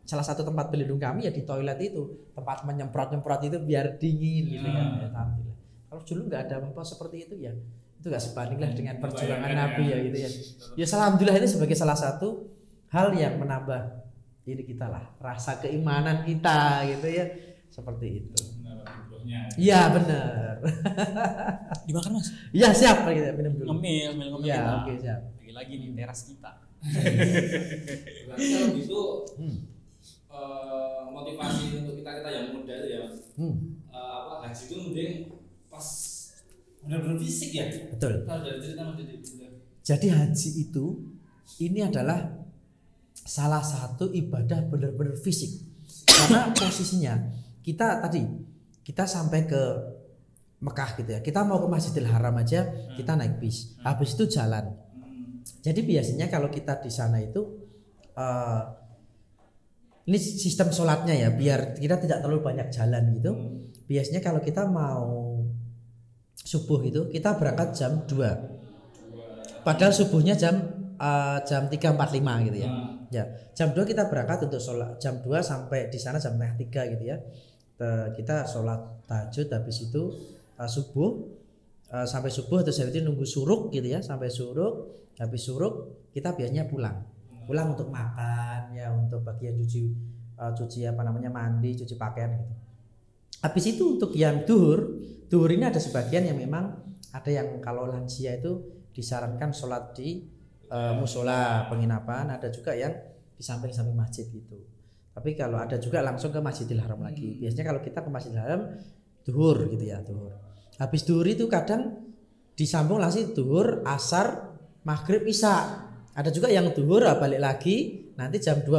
salah satu tempat berlindung kami ya di toilet itu, tempat menyemprot itu biar dingin gitu kan. Ya, alhamdulillah. Kalau dulu nggak ada apa-apa seperti itu ya, itu nggak sebanding lah dengan perjuangan Nabi ya gitu ya. Ya alhamdulillah ini sebagai salah satu hal yang menambah ini kita lah, rasa keimanan kita gitu ya, seperti itu. Iya benar. Dimakan Mas? Iya siap, kita minum dulu. Ngemil Ya, kita. oke, siap. Lagi nih teras kita. Berarti kalau gitu motivasi untuk kita yang muda itu ya, haji itu mending pas benar-benar fisik ya. Betul. Kalau dari cerita Mas Didi. Jadi haji itu ini adalah salah satu ibadah benar-benar fisik. Karena posisinya kita sampai ke Mekah gitu ya. Kita mau ke Masjidil Haram aja, kita naik bis. Habis itu jalan. Jadi biasanya kalau kita di sana itu ini sistem sholatnya ya, biar kita tidak terlalu banyak jalan gitu. Biasanya kalau kita mau subuh itu kita berangkat jam 2. Padahal subuhnya jam 3.45 gitu ya. Ya, jam 2 kita berangkat untuk sholat, jam 2 sampai di sana jam 3 gitu ya. Kita sholat tahajud, habis itu subuh sampai subuh, terus habis itu nunggu suruk gitu ya, sampai suruk. Habis suruk kita biasanya pulang untuk makan ya, untuk bagian cuci mandi, cuci pakaian gitu. Habis itu untuk yang duhur ini ada sebagian yang memang ada yang kalau lansia itu disarankan sholat di musola penginapan, ada juga yang di samping masjid gitu. Tapi kalau ada juga langsung ke Masjidil Haram lagi. Biasanya kalau kita ke Masjidil Haram duhur gitu ya, duhur. Habis duhur itu kadang disambung langsung duhur, asar, maghrib, isya. Ada juga yang duhur balik lagi nanti jam 2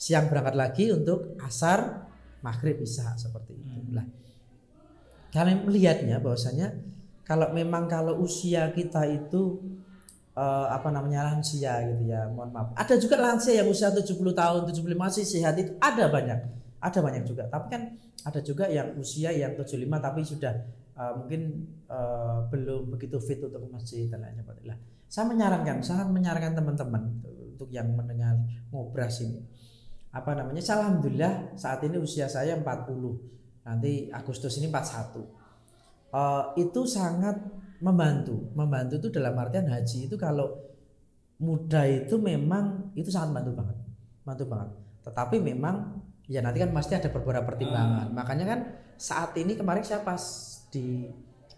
siang berangkat lagi untuk asar, maghrib, isya seperti itu. Lah. Kalian melihatnya bahwasanya kalau usia kita itu lansia gitu ya, mohon maaf. Ada juga lansia yang usia 70 tahun, 75 masih sehat, itu ada banyak juga. Tapi kan ada juga yang usia yang 75 tapi sudah mungkin belum begitu fit untuk masjid dan lainnya. Saya sangat menyarankan teman-teman untuk yang mendengar ngobras ini. Alhamdulillah saat ini usia saya 40. Nanti Agustus ini 41. Itu sangat membantu itu dalam artian haji itu kalau muda itu memang itu sangat bantu banget. Tetapi memang ya nanti kan pasti ada beberapa pertimbangan. Makanya kan saat ini kemarin saya pas di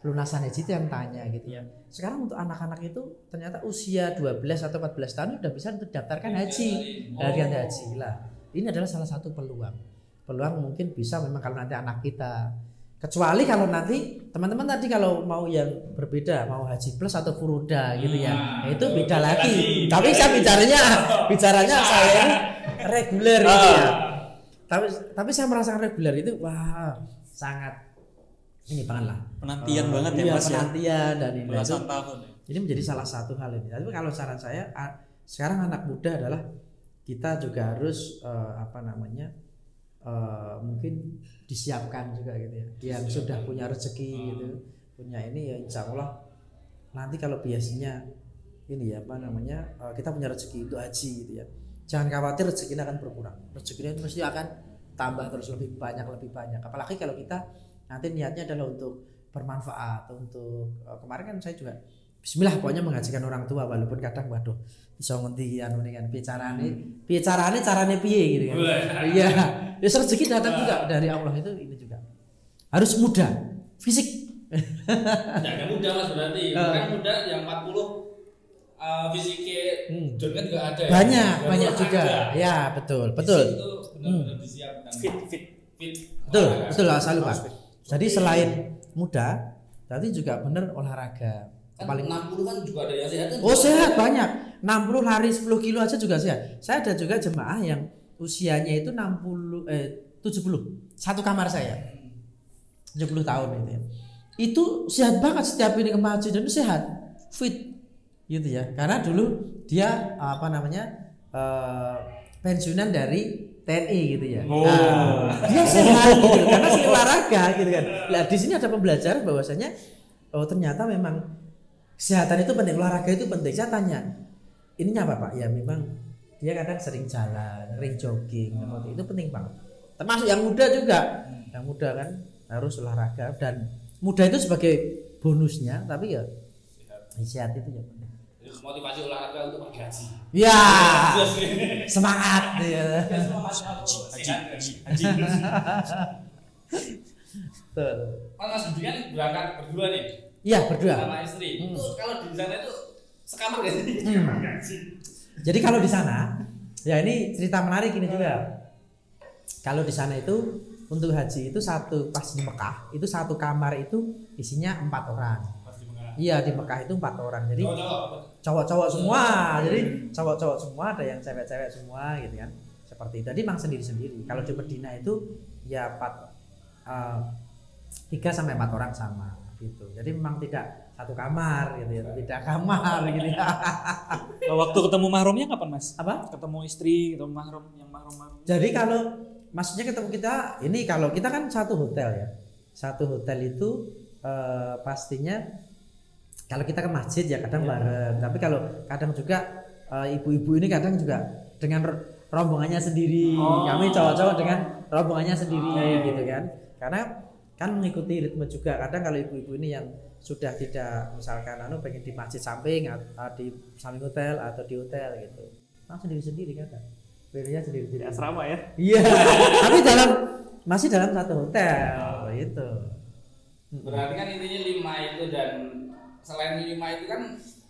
pelunasan haji itu yang tanya gitu ya. Sekarang untuk anak-anak itu ternyata usia 12 atau 14 tahun sudah bisa untuk daftarkan haji. Haji lah. Ini adalah salah satu peluang mungkin bisa memang kalau nanti anak kita. Kecuali kalau nanti teman-teman tadi kalau mau yang berbeda, mau haji plus atau furuda gitu ya, itu beda lagi. Tapi saya bicaranya saya ini reguler gitu ya. Tapi saya merasakan reguler itu wah sangat ini banget lah. Penantian banget ya Mas ya. Penantian dan ini belasan tahun. Ini menjadi salah satu hal ini. Tapi kalau saran saya sekarang anak muda adalah kita juga harus mungkin disiapkan juga gitu ya, yang sudah punya rezeki gitu, punya ini ya insya Allah nanti kalau biasanya ini ya kita punya rezeki untuk haji gitu ya, jangan khawatir rezekinya akan berkurang, rezekinya mesti akan tambah terus lebih banyak, apalagi kalau kita nanti niatnya adalah untuk bermanfaat, untuk kemarin kan saya juga bismillah pokoknya menghajikan orang tua walaupun kadang waduh iso ngendi anu kan bicarane carane piye gitu kan. Iya. Ya rezeki datang juga dari Allah itu ini juga. Harus muda, fisik. Enggak muda Mas berarti. Orang muda yang 40 fisiknya John kan juga ada. Banyak juga. Ya, betul. Fisik itu benar-benar disiapkan. Fit. Betul lah selalu Pak. Jadi selain muda, tadi juga benar olahraga. Kan paling 60 kan juga ada yang sehat kan? Sehat banyak. 60 lari 10 kilo aja juga sehat. Saya ada juga jemaah yang usianya itu 70 satu kamar saya 70 tahun itu ya. Itu sehat banget setiap ini ke masjid dan itu sehat, fit gitu ya. Karena dulu dia pensiunan dari TNI gitu ya. Dia sehat gitu karena sering olahraga gitu kan. Nah, di sini ada pembelajaran bahwasanya ternyata memang kesehatan itu penting, olahraga itu penting. Saya tanya, ininya apa Pak? Ya memang dia kadang sering jalan, sering jogging, itu penting banget. Termasuk yang muda juga, yang muda kan harus olahraga dan muda itu sebagai bonusnya, tapi ya sehat itu ya penting. Motivasi olahraga untuk pergi haji. Ya, semangat ya. Haji. Betul. Mas Budi kan berangkat berdua nih. Iya berdua. Sama istri. Itu kalau di sana itu sekamar gak sih? Jadi kalau di sana, ya ini cerita menarik ini juga. Kalau di sana itu untuk haji itu pas di Mekah itu satu kamar itu isinya 4 orang. Iya di Mekah itu 4 orang. Jadi cowok-cowok semua. Jadi cowok-cowok semua, ada yang cewek-cewek semua gitu kan. Seperti itu. Jadi memang sendiri-sendiri. Kalau di Madinah itu ya 3 sampai 4 orang sama. Gitu. Jadi memang tidak satu kamar gitu ya, tidak kamar gitu ya. Waktu ketemu mahramnya kapan Mas? Apa? Ketemu istri, ketemu mahram yang mahram. Jadi kalau maksudnya ketemu kita, ini kalau kita kan satu hotel ya. Satu hotel itu pastinya kalau kita ke masjid ya kadang bareng. Tapi kalau kadang juga ibu-ibu ini kadang juga dengan rombongannya sendiri. Kami cowok-cowok dengan rombongannya sendiri gitu kan. Karena kan mengikuti ritme juga. Kadang kalau ibu-ibu ini yang sudah tidak misalkan pengen di masjid samping di samping hotel atau di hotel gitu, sendiri-sendiri kan, pilihnya sendiri-sendiri. Asrama ya? Iya. Tapi masih dalam satu hotel itu. Berarti kan intinya 5 itu, dan selain 5 itu kan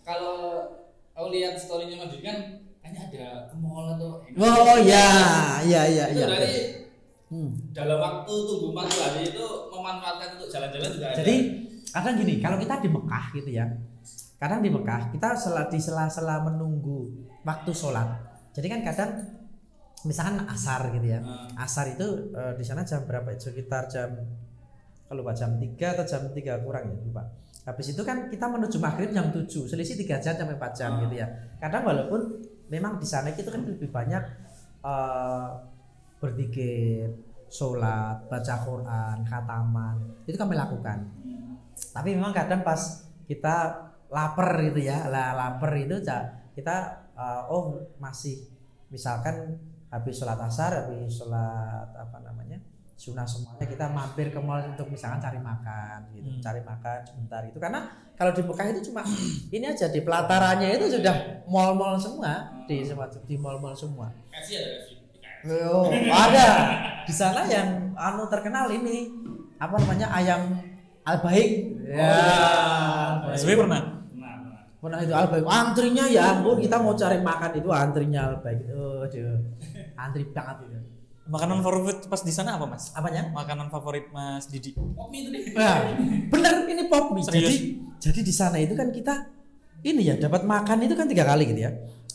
kalau aku lihat story-nya Mas Didi kan kayaknya ada ke mall atau iya. Itu berarti dalam waktu tunggu 40 hari itu memanfaatkan untuk jalan-jalan juga ada. Jadi kadang gini, kalau kita di Mekah gitu ya, kadang di Mekah kita di sela-sela menunggu waktu sholat. Jadi kan kadang misalkan asar gitu ya, asar itu di sana jam berapa? Sekitar jam kalau jam 3 atau jam 3 kurang ya lupa. Habis itu kan kita menuju maghrib jam 7, selisih 3 jam sampai 4 jam gitu ya. Kadang walaupun memang di sana itu kan lebih banyak berzikir, sholat, baca Quran, khataman, itu kami lakukan. Tapi memang kadang pas kita lapar gitu ya, lapar itu kita masih misalkan habis sholat asar, habis sholat sunnah semuanya, kita mampir ke mall untuk misalkan cari makan gitu, cari makan sebentar itu. Karena kalau di Mekah itu cuma ini aja, di pelatarannya itu sudah mall-mall semua, di mall-mall semua. Oh, ada di sana yang terkenal ini ayam Al-Baik. Sebenarnya pernah itu Al-Baik, antrinya ya ampun, kita mau cari makan itu antrinya Al-Baik. Antri banget itu. Makanan favorit pas di sana apa, Mas? Apanya? Makanan favorit Mas Didi. Pop mie itu deh. Nah, benar ini pop mie. Serius? Jadi di sana itu kan kita ini ya dapat makan itu kan 3 kali gitu ya.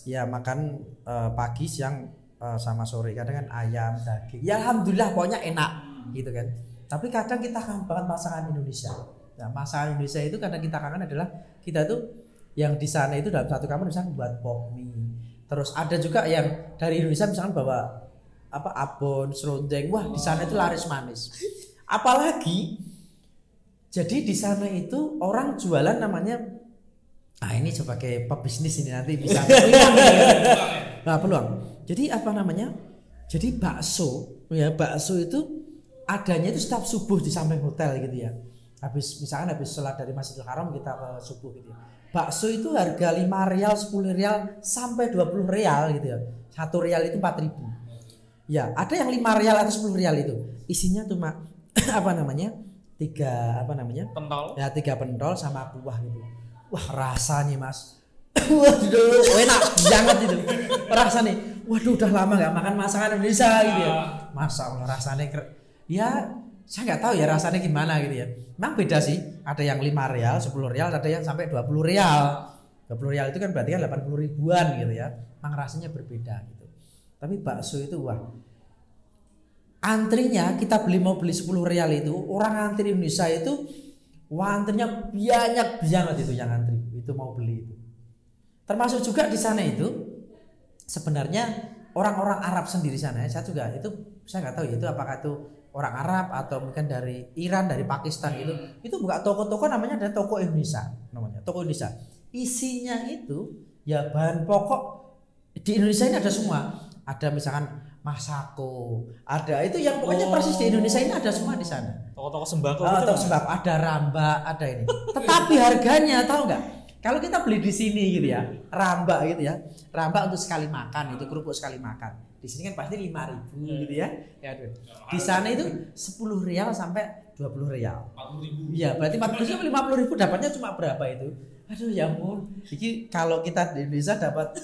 Ya makan pagi, siang sama sore. Kadang kan ayam, daging. Ya alhamdulillah pokoknya enak gitu kan. Tapi kadang kita kangen banget masakan Indonesia. Nah, masakan Indonesia itu kadang kita kangen adalah kita tuh yang di sana itu dalam satu kamar misalnya buat pop mie. Terus ada juga yang dari Indonesia misalkan bawa abon, serundeng. Wah, di sana itu laris manis. Apalagi jadi di sana itu orang jualan namanya ini sebagai pebisnis ini nanti bisa peluang. Nah, peluang. Jadi Jadi bakso itu adanya itu setiap subuh di samping hotel gitu ya. Habis sholat dari Masjidil Haram kita ke subuh gitu ya. Bakso itu harga 5 rial, 10 rial sampai 20 rial gitu ya. 1 rial itu 4.000. Ya, ada yang 5 rial atau 10 rial itu. Isinya cuma 3 pentol. Ya, 3 pentol sama kuah gitu. Wah, rasanya Mas. Waduh, enak banget itu. Rasanya. Waduh, udah lama enggak makan masakan Indonesia gitu ya. Masa Allah rasanya ya saya nggak tahu ya rasanya gimana gitu ya. Memang beda sih. Ada yang 5 rial, 10 rial, ada yang sampai 20 rial. 20 rial itu kan berarti kan 80 ribuan gitu ya. Memang rasanya berbeda gitu. Tapi bakso itu antrinya kita mau beli 10 rial itu, orang antri Indonesia itu antrinya banyak banget itu yang antri itu mau beli itu. Termasuk juga di sana itu sebenarnya orang-orang Arab sendiri sana, saya nggak tahu itu apakah itu orang Arab atau mungkin dari Iran, dari Pakistan itu buka toko-toko namanya ada toko Indonesia, toko Indonesia. Isinya itu ya bahan pokok di Indonesia ini ada semua. Ada misalkan Masako, ada itu yang pokoknya persis di Indonesia ini ada semua di sana. Toko-toko sembako toko sembako, ada Rambak, ada ini. Tetapi harganya tahu nggak? Kalau kita beli di sini gitu ya, Rambak gitu ya. Rambak untuk sekali makan itu kerupuk sekali makan. Di sini kan pasti 5.000 gitu ya. Di sana itu 10 rial sampai 20 rial. 40.000. Iya, berarti 40 sampai 50.000 dapatnya cuma berapa itu? Aduh ya ampun. Jadi kalau kita di Indonesia dapat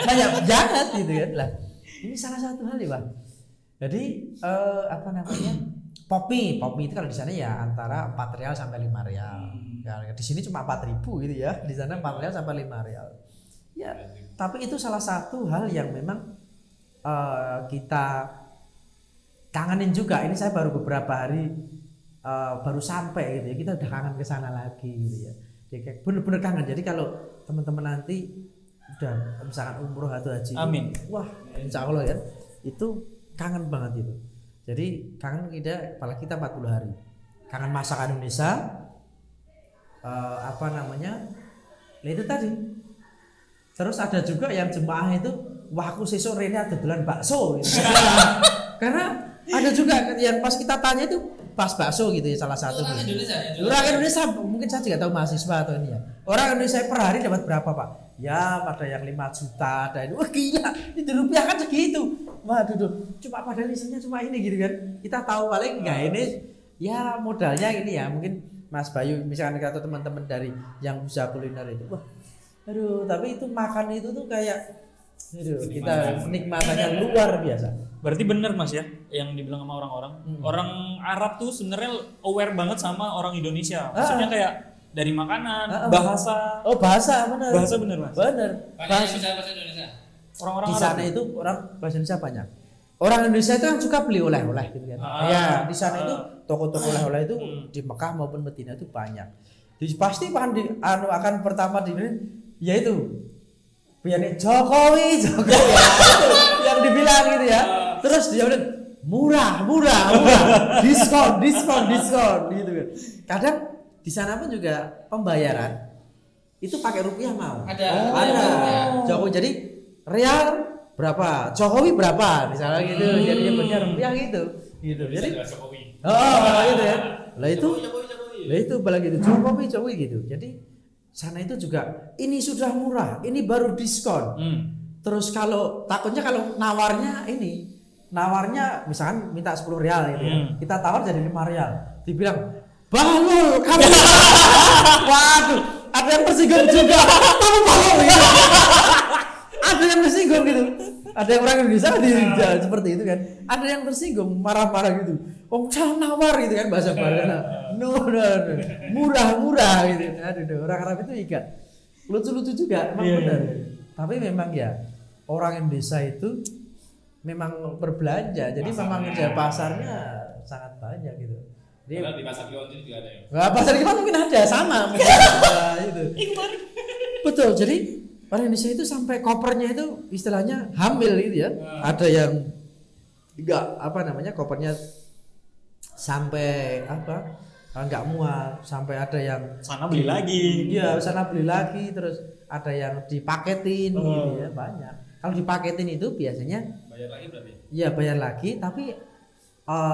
banyak banget gitu kan lah. Ini salah satu hal ya, Bang. Jadi pop mie itu kalau di sana ya antara 4 rial sampai 5 rial. Ya, di sini cuma 4.000 gitu ya. Di sana 4 rial sampai 5 rial. Ya, tapi itu salah satu hal yang memang kita kangenin juga. Ini saya baru beberapa hari baru sampai gitu ya. Kita udah kangen ke sana lagi gitu ya. Jadi bener-bener kangen. Jadi kalau teman-teman nanti udah misalkan umroh atau haji, amin. Wah, insya Allah ya, itu kangen banget itu. Jadi kangen apalagi kita 40 hari. Kangen masakan Indonesia. Itu tadi. Terus ada juga yang jemaah itu, wah aku sesuk rene dodolan bakso gitu. Karena ada juga yang pas kita tanya itu pas bakso gitu ya salah satu. Orang Indonesia. Orang Indonesia mungkin saya juga tahu mahasiswa atau ini ya. Orang Indonesia per hari dapat berapa, Pak? Ya ada yang 5 juta, ada ini. Wah gila, itu rupiah kan segitu. Waduh, cuma padahal isinya cuma ini gitu kan. Kita tahu paling enggak ini ya modalnya ini ya mungkin Mas Bayu misalkan atau teman-teman dari yang usaha kuliner itu. Wah, aduh, tapi itu makan itu tuh kayak Itu kita nikmatannya luar biasa. Berarti bener Mas ya yang dibilang sama orang-orang. Orang Arab tuh sebenarnya aware banget sama orang Indonesia. Maksudnya kayak dari makanan, bahasa. Oh, bahasa benar. Bahasa bener Mas. Bener. Banyak yang bisa bahasa Indonesia. Orang-orang Di Arab. sana itu orang bahasa Indonesia banyak. Orang Indonesia itu kan suka beli oleh-oleh gitu kan. Ya, di sana itu toko-toko oleh-oleh itu di Mekah maupun Madinah itu banyak. Jadi pasti akan pertama di yaitu biarnya Jokowi yang dibilang gitu ya. Terus dia bilang murah, diskon gitu kan. Kadang di sana pun juga pembayaran itu pakai rupiah mau. Ada. Jokowi jadi real berapa, Jokowi berapa, misalnya gitu. Jadinya benar rupiah gitu. Jadi Jokowi. gitu ya. Lah itu balik gitu Jokowi gitu. Jadi sana itu juga ini sudah murah, ini baru diskon. Terus kalau takutnya kalau nawarnya misalkan minta 10 rial gitu ya. Kita tawar jadi 5 rial. Dibilang, "Bahlul, kamu." Waduh, ada yang tersinggung juga. Kamu bahlul gitu. Ada yang tersinggung gitu. Ada yang orang Indonesia seperti itu kan. Ada yang tersinggung, marah-marah gitu. Oh, jangan nawar gitu kan bahasa Barat. No. Murah gitu. Aduh, orang Arab itu ikat. Lucu-lucu juga, emang benar. Tapi memang ya orang Indonesia itu memang berbelanja. Jadi memang pasarnya sangat banyak gitu. Jadi di pasar Kliwon juga ada ya. Nah, pasar Kliwon mungkin ada sama. Itu. Betul. Jadi orang Indonesia itu sampai kopernya itu istilahnya hamil gitu ya. Ada yang enggak kopernya sampai enggak muat, sampai ada yang sana beli lagi. Iya, sana beli lagi, terus ada yang dipaketin gitu ya, banyak. Kalau dipaketin itu biasanya bayar lagi berarti? Iya, bayar lagi, tapi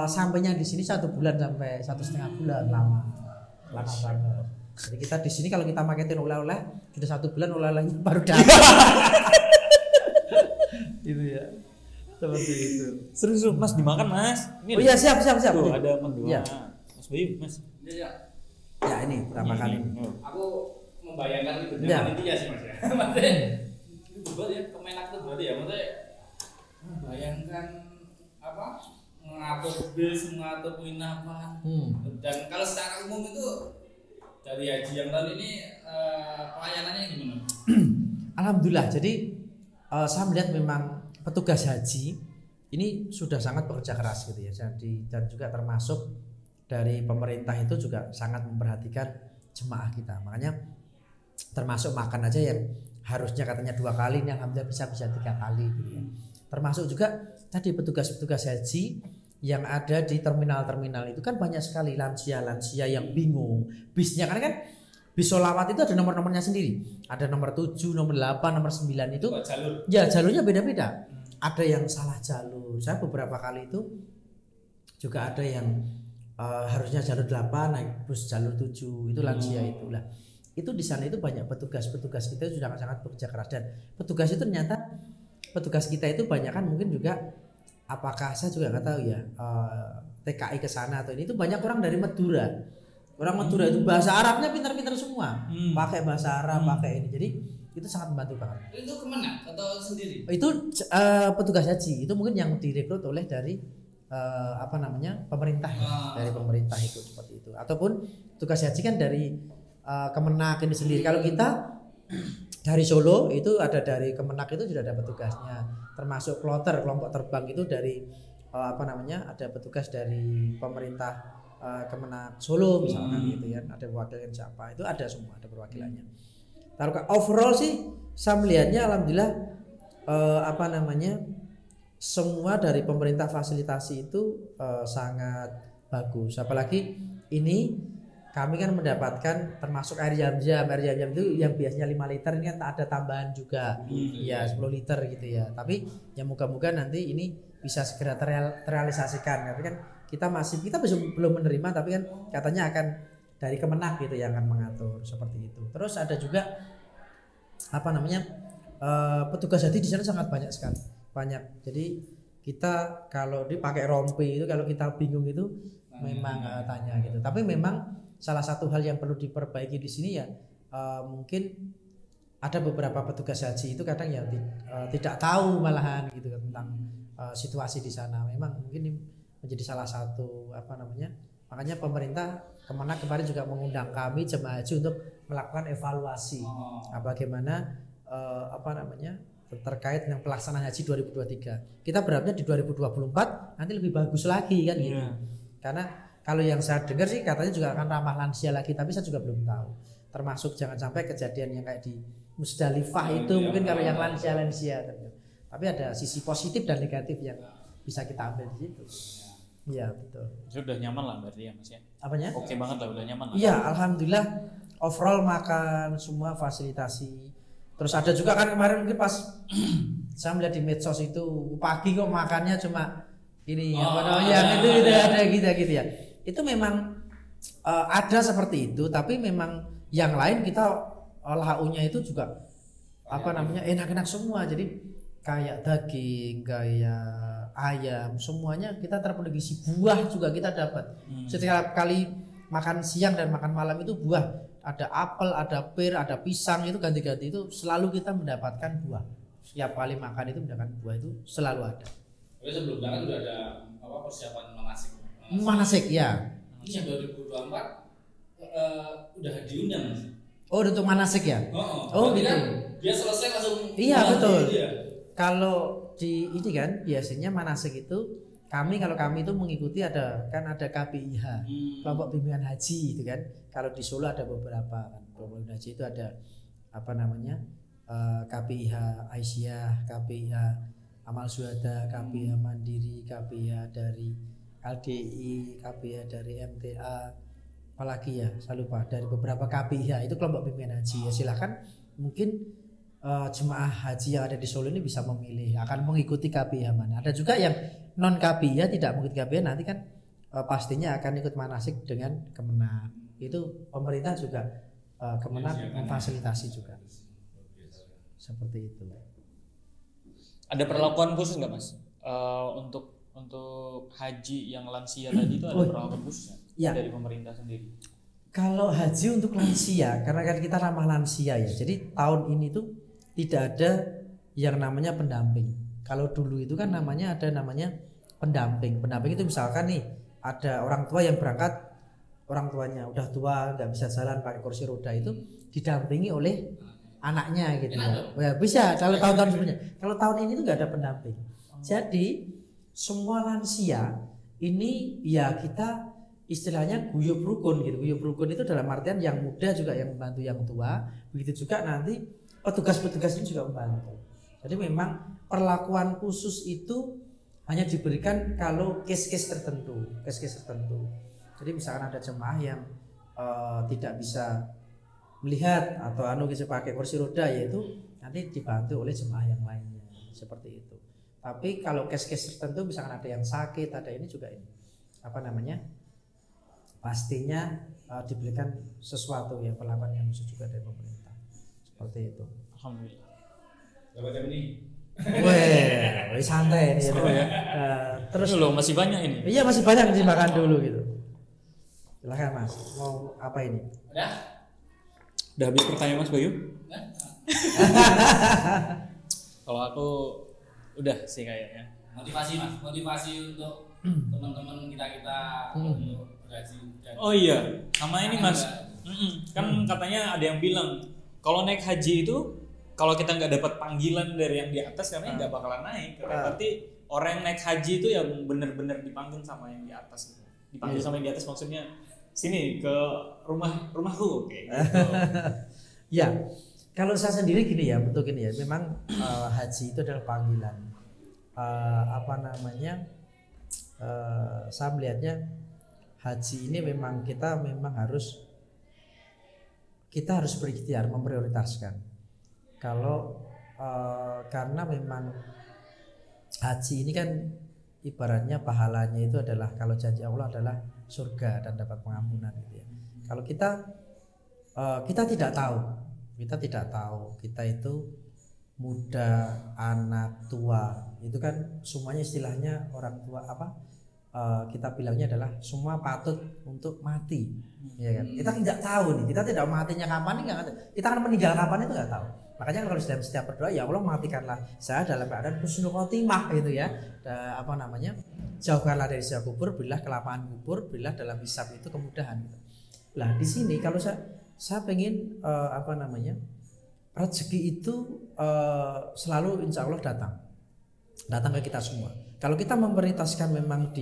sampainya di sini 1 bulan sampai 1,5 bulan lama banget. Jadi kita di sini kalau kita paketin oleh-oleh sudah 1 bulan oleh-olehnya baru datang. Gitu ya. Seperti itu. Serius Mas dimakan Mas. Ini iya siap. Tuh, ada mendua. Ya. Mas Bayu, Mas. Iya. Ya ini kita makan ini. Aku membayangkan itu Ya. panitia sih Mas ya. Maksudnya itu betul ya, Kemenak itu berarti ya, maksudnya membayangkan mengatur bis, mengatur penginapan. Dan kalau secara umum itu dari haji yang tahun ini pelayanannya gimana? Alhamdulillah. Jadi saya melihat memang petugas haji ini sudah sangat bekerja keras gitu ya. Jadi dan juga termasuk dari pemerintah itu juga sangat memperhatikan jemaah kita. Makanya termasuk makan aja yang harusnya katanya 2 kali, ini alhamdulillah bisa 3 kali gitu ya. Termasuk juga tadi petugas-petugas haji yang ada di terminal-terminal itu kan banyak sekali lansia-lansia yang bingung. Bisnya kan bis sholawat itu ada nomor-nomornya sendiri. Ada nomor 7, nomor 8, nomor 9 itu. Jalur. Ya, jalurnya beda-beda. Ada yang salah jalur. Saya beberapa kali itu juga ada yang harusnya jalur 8 naik bus jalur 7, itu lansia itulah. Itu di sana itu banyak petugas-petugas kita sudah sangat bekerja keras, dan petugas itu ternyata petugas kita itu banyak kan mungkin juga apakah saya juga nggak tahu ya TKI ke sana atau ini itu banyak orang dari Madura. Orang Madura itu bahasa Arabnya pintar-pintar semua. Pakai bahasa Arab, pakai ini. Jadi itu sangat membantu banget. Itu kemana atau sendiri? Itu petugas haji. Itu mungkin yang direkrut oleh dari pemerintah dari pemerintah itu seperti itu. Ataupun tugas haji kan dari Kemenak ini sendiri. Kalau kita dari Solo itu ada dari Kemenak itu sudah ada petugasnya. Termasuk kloter kelompok terbang itu dari ada petugas dari pemerintah Kemenak Solo misalkan gitu ya. Ada perwakilan siapa? Itu ada semua, ada perwakilannya. Kalau overall sih saya melihatnya alhamdulillah semua dari pemerintah fasilitasi itu sangat bagus. Apalagi ini kami kan mendapatkan termasuk air jam-jam itu yang biasanya 5 liter ini kan ada tambahan juga. Ya 10 liter gitu ya. Tapi ya moga-moga nanti ini bisa segera terrealisasikan. Tapi kan kita belum menerima, tapi kan katanya akan dari Kemenak gitu yang akan mengatur seperti itu. Terus ada juga petugas haji di sana sangat banyak sekali. Banyak. Jadi kita kalau dipakai rompi itu kalau kita bingung itu memang tanya gitu. Tapi memang salah satu hal yang perlu diperbaiki di sini ya mungkin ada beberapa petugas haji itu kadang ya tidak tahu malahan gitu tentang situasi di sana. Memang mungkin ini menjadi salah satu makanya pemerintah kemarin juga mengundang kami jemaah haji untuk melakukan evaluasi bagaimana terkait dengan pelaksanaan haji 2023. Kita berharapnya di 2024 nanti lebih bagus lagi kan gitu. Karena kalau yang saya dengar sih katanya juga akan ramah lansia lagi, tapi saya juga belum tahu. Termasuk jangan sampai kejadian yang kayak di Musdalifah itu mungkin kalau yang lansia. Tapi ada sisi positif dan negatif yang bisa kita ambil di situ. Iya betul. Sudah nyaman lah berarti ya Mas ya. Apanya? Oke banget lah, udah nyaman lah. Iya, alhamdulillah overall makan semua fasilitasi. Terus ada juga kan kemarin mungkin pas saya melihat di medsos itu pagi kok makannya cuma ini yang itu ada gitu ya. Itu memang ada seperti itu, tapi memang yang lain kita launya itu juga enak-enak semua. Jadi kayak daging, kayak ayam, semuanya kita terpenuhi. Buah juga kita dapat. Setiap kali makan siang dan makan malam itu buah. Ada apel, ada pir, ada pisang, itu ganti-ganti, itu selalu kita mendapatkan buah. Setiap kali makan itu mendapatkan buah, itu selalu ada. Jadi sebelum berangkat udah ada persiapan manasik. Manasik ya. Ini yang 2024 udah diundang Mas. Oh, untuk manasik ya? Oh gitu. Kan dia selesai langsung. Iya betul. Kalau di ini kan biasanya manasik itu kalau kami itu mengikuti ada KPIH, kelompok bimbingan haji itu kan. Kalau di Solo ada beberapa kan kelompok bimbingan haji itu ada KPIH Aisyah, KPIH Amal Syuhada, KPIH Mandiri, KPIH dari LDI, KPIH dari MTA, apalagi ya saya lupa, dari beberapa KPIH itu kelompok bimbingan haji. Ya silakan mungkin jemaah haji yang ada di Solo ini bisa memilih akan mengikuti KPIH mana. Ada juga yang non KPIH tidak mengikuti KPIH, nanti kan pastinya akan ikut manasik dengan Kemenang. Itu pemerintah juga Kemenang memfasilitasi juga. Seperti itu. Ada perlakuan khusus nggak Mas untuk haji yang lansia tadi itu ada perlakuan khusus ya dari pemerintah sendiri? Kalau haji untuk lansia, karena kan kita ramah lansia ya, jadi tahun ini tuh tidak ada yang namanya pendamping. Kalau dulu itu kan namanya pendamping. Pendamping itu misalkan nih ada orang tua yang berangkat, orang tuanya udah tua nggak bisa jalan pakai kursi roda, itu didampingi oleh anaknya gitu ya. Bisa kalau tahun-tahun sebelumnya. Kalau tahun ini tuh nggak ada pendamping. Jadi semua lansia ini ya kita istilahnya guyub rukun gitu. Guyub rukun itu dalam artian yang muda juga yang membantu yang tua, begitu juga nanti petugas-petugas ini juga membantu. Jadi memang perlakuan khusus itu hanya diberikan kalau case-case tertentu. Jadi misalkan ada jemaah yang tidak bisa melihat atau bisa pakai kursi roda, yaitu nanti dibantu oleh jemaah yang lainnya seperti itu. Tapi kalau case-case tertentu misalkan ada yang sakit, ada ini juga ini pastinya diberikan sesuatu yang perlakuan yang khusus juga dari pemerintah seperti itu. Alhamdulillah. Berapa jam ini? Weh, santai nih ya. Terus loh masih banyak ini. Iya masih banyak, dimakan dulu gitu. Silakan Mas, mau apa ini? Udah habis pertanyaan Mas Bayu? Kalau aku udah sih kayaknya. Motivasi untuk teman-teman kita untuk berhaji. Oh iya, sama ini Mas. Kan katanya ada yang bilang kalau naik haji itu kalau kita nggak dapat panggilan dari yang di atas, karena nggak bakalan naik. Berarti orang yang naik haji itu yang benar-benar dipanggil sama yang di atas. Dipanggil sama yang di atas maksudnya sini ke rumahku kayak gitu. Ya, kalau saya sendiri gini ya, bentuk ini ya. Memang haji itu adalah panggilan. Saya melihatnya haji ini memang kita harus berikhtiar memprioritaskan. Karena memang haji ini kan ibaratnya pahalanya itu adalah, kalau janji Allah adalah surga dan dapat pengampunan gitu ya. Kalau kita tidak tahu kita itu muda, anak, tua, itu kan semuanya istilahnya orang tua kita bilangnya adalah semua patut untuk mati, ya kan? Kita tidak tahu nih, kita tidak matinya kapan nih, kita akan meninggal kapan itu nggak tahu. Makanya kalau dalam setiap berdoa, ya Allah matikanlah saya dalam keadaan husnul khotimah gitu ya. Jauhkanlah dari siksa kubur, berilah kelapangan kubur, berilah dalam hisab itu kemudahan. Gitu. Lah di sini kalau saya pengen rezeki itu selalu insya Allah datang ke kita semua. Kalau kita memprioritaskan memang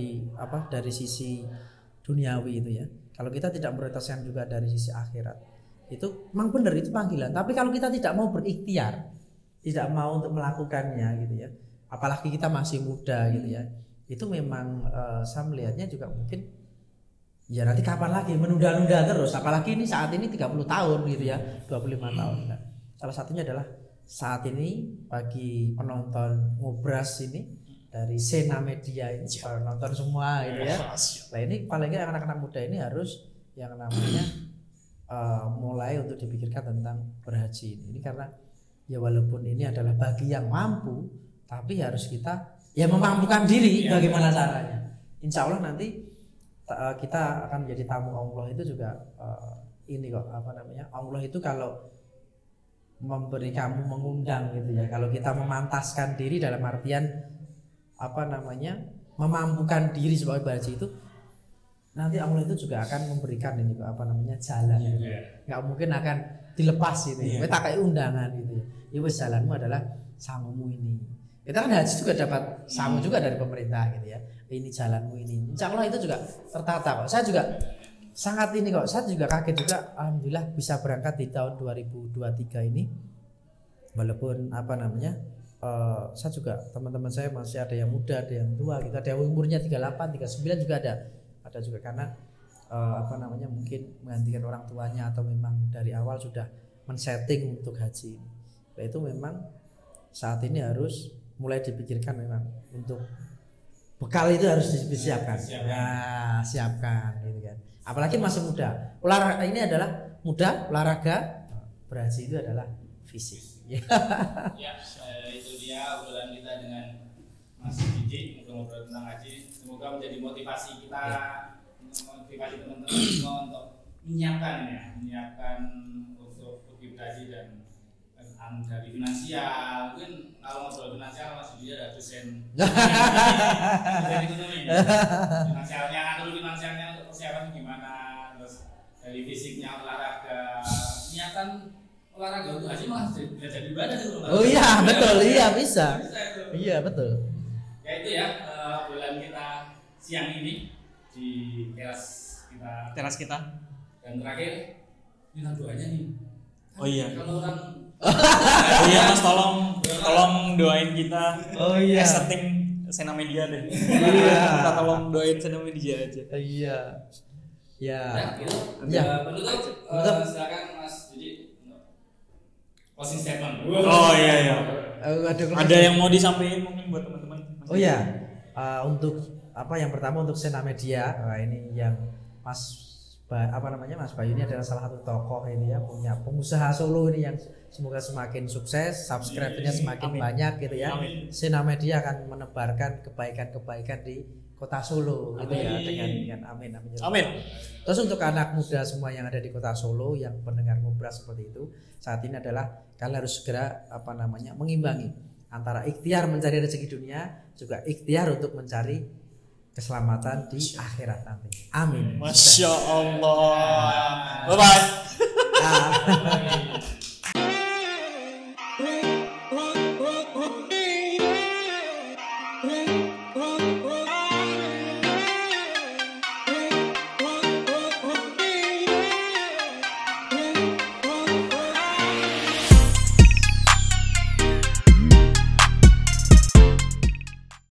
dari sisi duniawi itu ya. Kalau kita tidak memprioritaskan juga dari sisi akhirat, itu memang benar itu panggilan. Tapi kalau kita tidak mau berikhtiar, tidak mau untuk melakukannya gitu ya. Apalagi kita masih muda gitu ya. Itu memang saya melihatnya juga mungkin ya nanti kapan lagi menunda-nunda terus. Apalagi ini saat ini 30 tahun gitu ya, 25 tahun. Nah, salah satunya adalah saat ini bagi penonton Ngobras ini dari Sena Media ini nonton semua gitu ya. Nah ini paling nggak anak-anak muda ini harus yang namanya mulai untuk dipikirkan tentang berhaji ini karena ya walaupun ini adalah bagi yang mampu, tapi harus kita ya memampukan diri bagaimana caranya. Insya Allah nanti kita akan menjadi tamu Allah itu juga ini kok Allah itu kalau memberi kamu mengundang gitu ya. Kalau kita memantaskan diri dalam artian memampukan diri sebagai berhaji itu nanti Allah itu juga akan memberikan ini jalan gitu. Nggak mungkin akan dilepas gitu ya. Tak kayak undangan gitu ya. Ya wes jalanmu adalah sangumu ini. Kita kan haji juga dapat sangu juga dari pemerintah gitu ya. Ini jalanmu ini. Insya Allah itu juga tertata kok. Saya juga sangat ini kok. Saya juga kaget juga alhamdulillah bisa berangkat di tahun 2023 ini. Walaupun saya juga teman-teman saya masih ada yang muda, ada yang tua, gitu. Ada yang umurnya 38, 39 juga ada juga karena mungkin menggantikan orang tuanya atau memang dari awal sudah men-setting untuk haji. Nah, itu memang saat ini harus mulai dipikirkan memang untuk bekal itu harus disiapkan. Nah, siapkan gitu kan. Apalagi masih muda. Olahraga ini adalah muda, olahraga, berhaji itu adalah fisik. Ya, itu dia obrolan kita dengan Mas Didi ngobrol tentang haji. Semoga menjadi motivasi kita, motivasi teman-teman semua untuk menyiapkan untuk pergi berhaji dan dari finansial. Mungkin kalau ngobrol finansial Mas Didi ada dosen ekonomi. Finansialnya untuk persiapan gimana, terus dari fisiknya olahraga, niatan olahraga untuk haji malah jadi ibadah itu. Oh iya betul, iya bisa. Iya betul. Ya itu ya bulan kita siang ini di teras kita. Dan terakhir minta doanya nih. Oh iya. Kalau orang iya Mas tolong doain kita. Oh iya. Setting Sena Media deh. Iya. Kita tolong doain Sena Media aja. Iya. Ya. Ya. Penutup silakan Mas Didi. Closing statement. Oh iya. Ada yang mau disampaikan mungkin buat teman-teman. Oh iya. Untuk yang pertama untuk Sena Media. Ini yang Mas Bayu ini adalah salah satu tokoh ini ya, punya pengusaha Solo ini yang semoga semakin sukses, subscribernya semakin banyak gitu ya. Sena Media akan menebarkan kebaikan-kebaikan di Kota Solo gitu ya dengan amin. Terus untuk anak muda semua yang ada di Kota Solo yang pendengar Ngobras seperti itu, saat ini adalah kalian harus segera mengimbangi antara ikhtiar mencari rezeki dunia juga ikhtiar untuk mencari keselamatan di akhirat nanti. Amin. Masya Allah. Bye bye.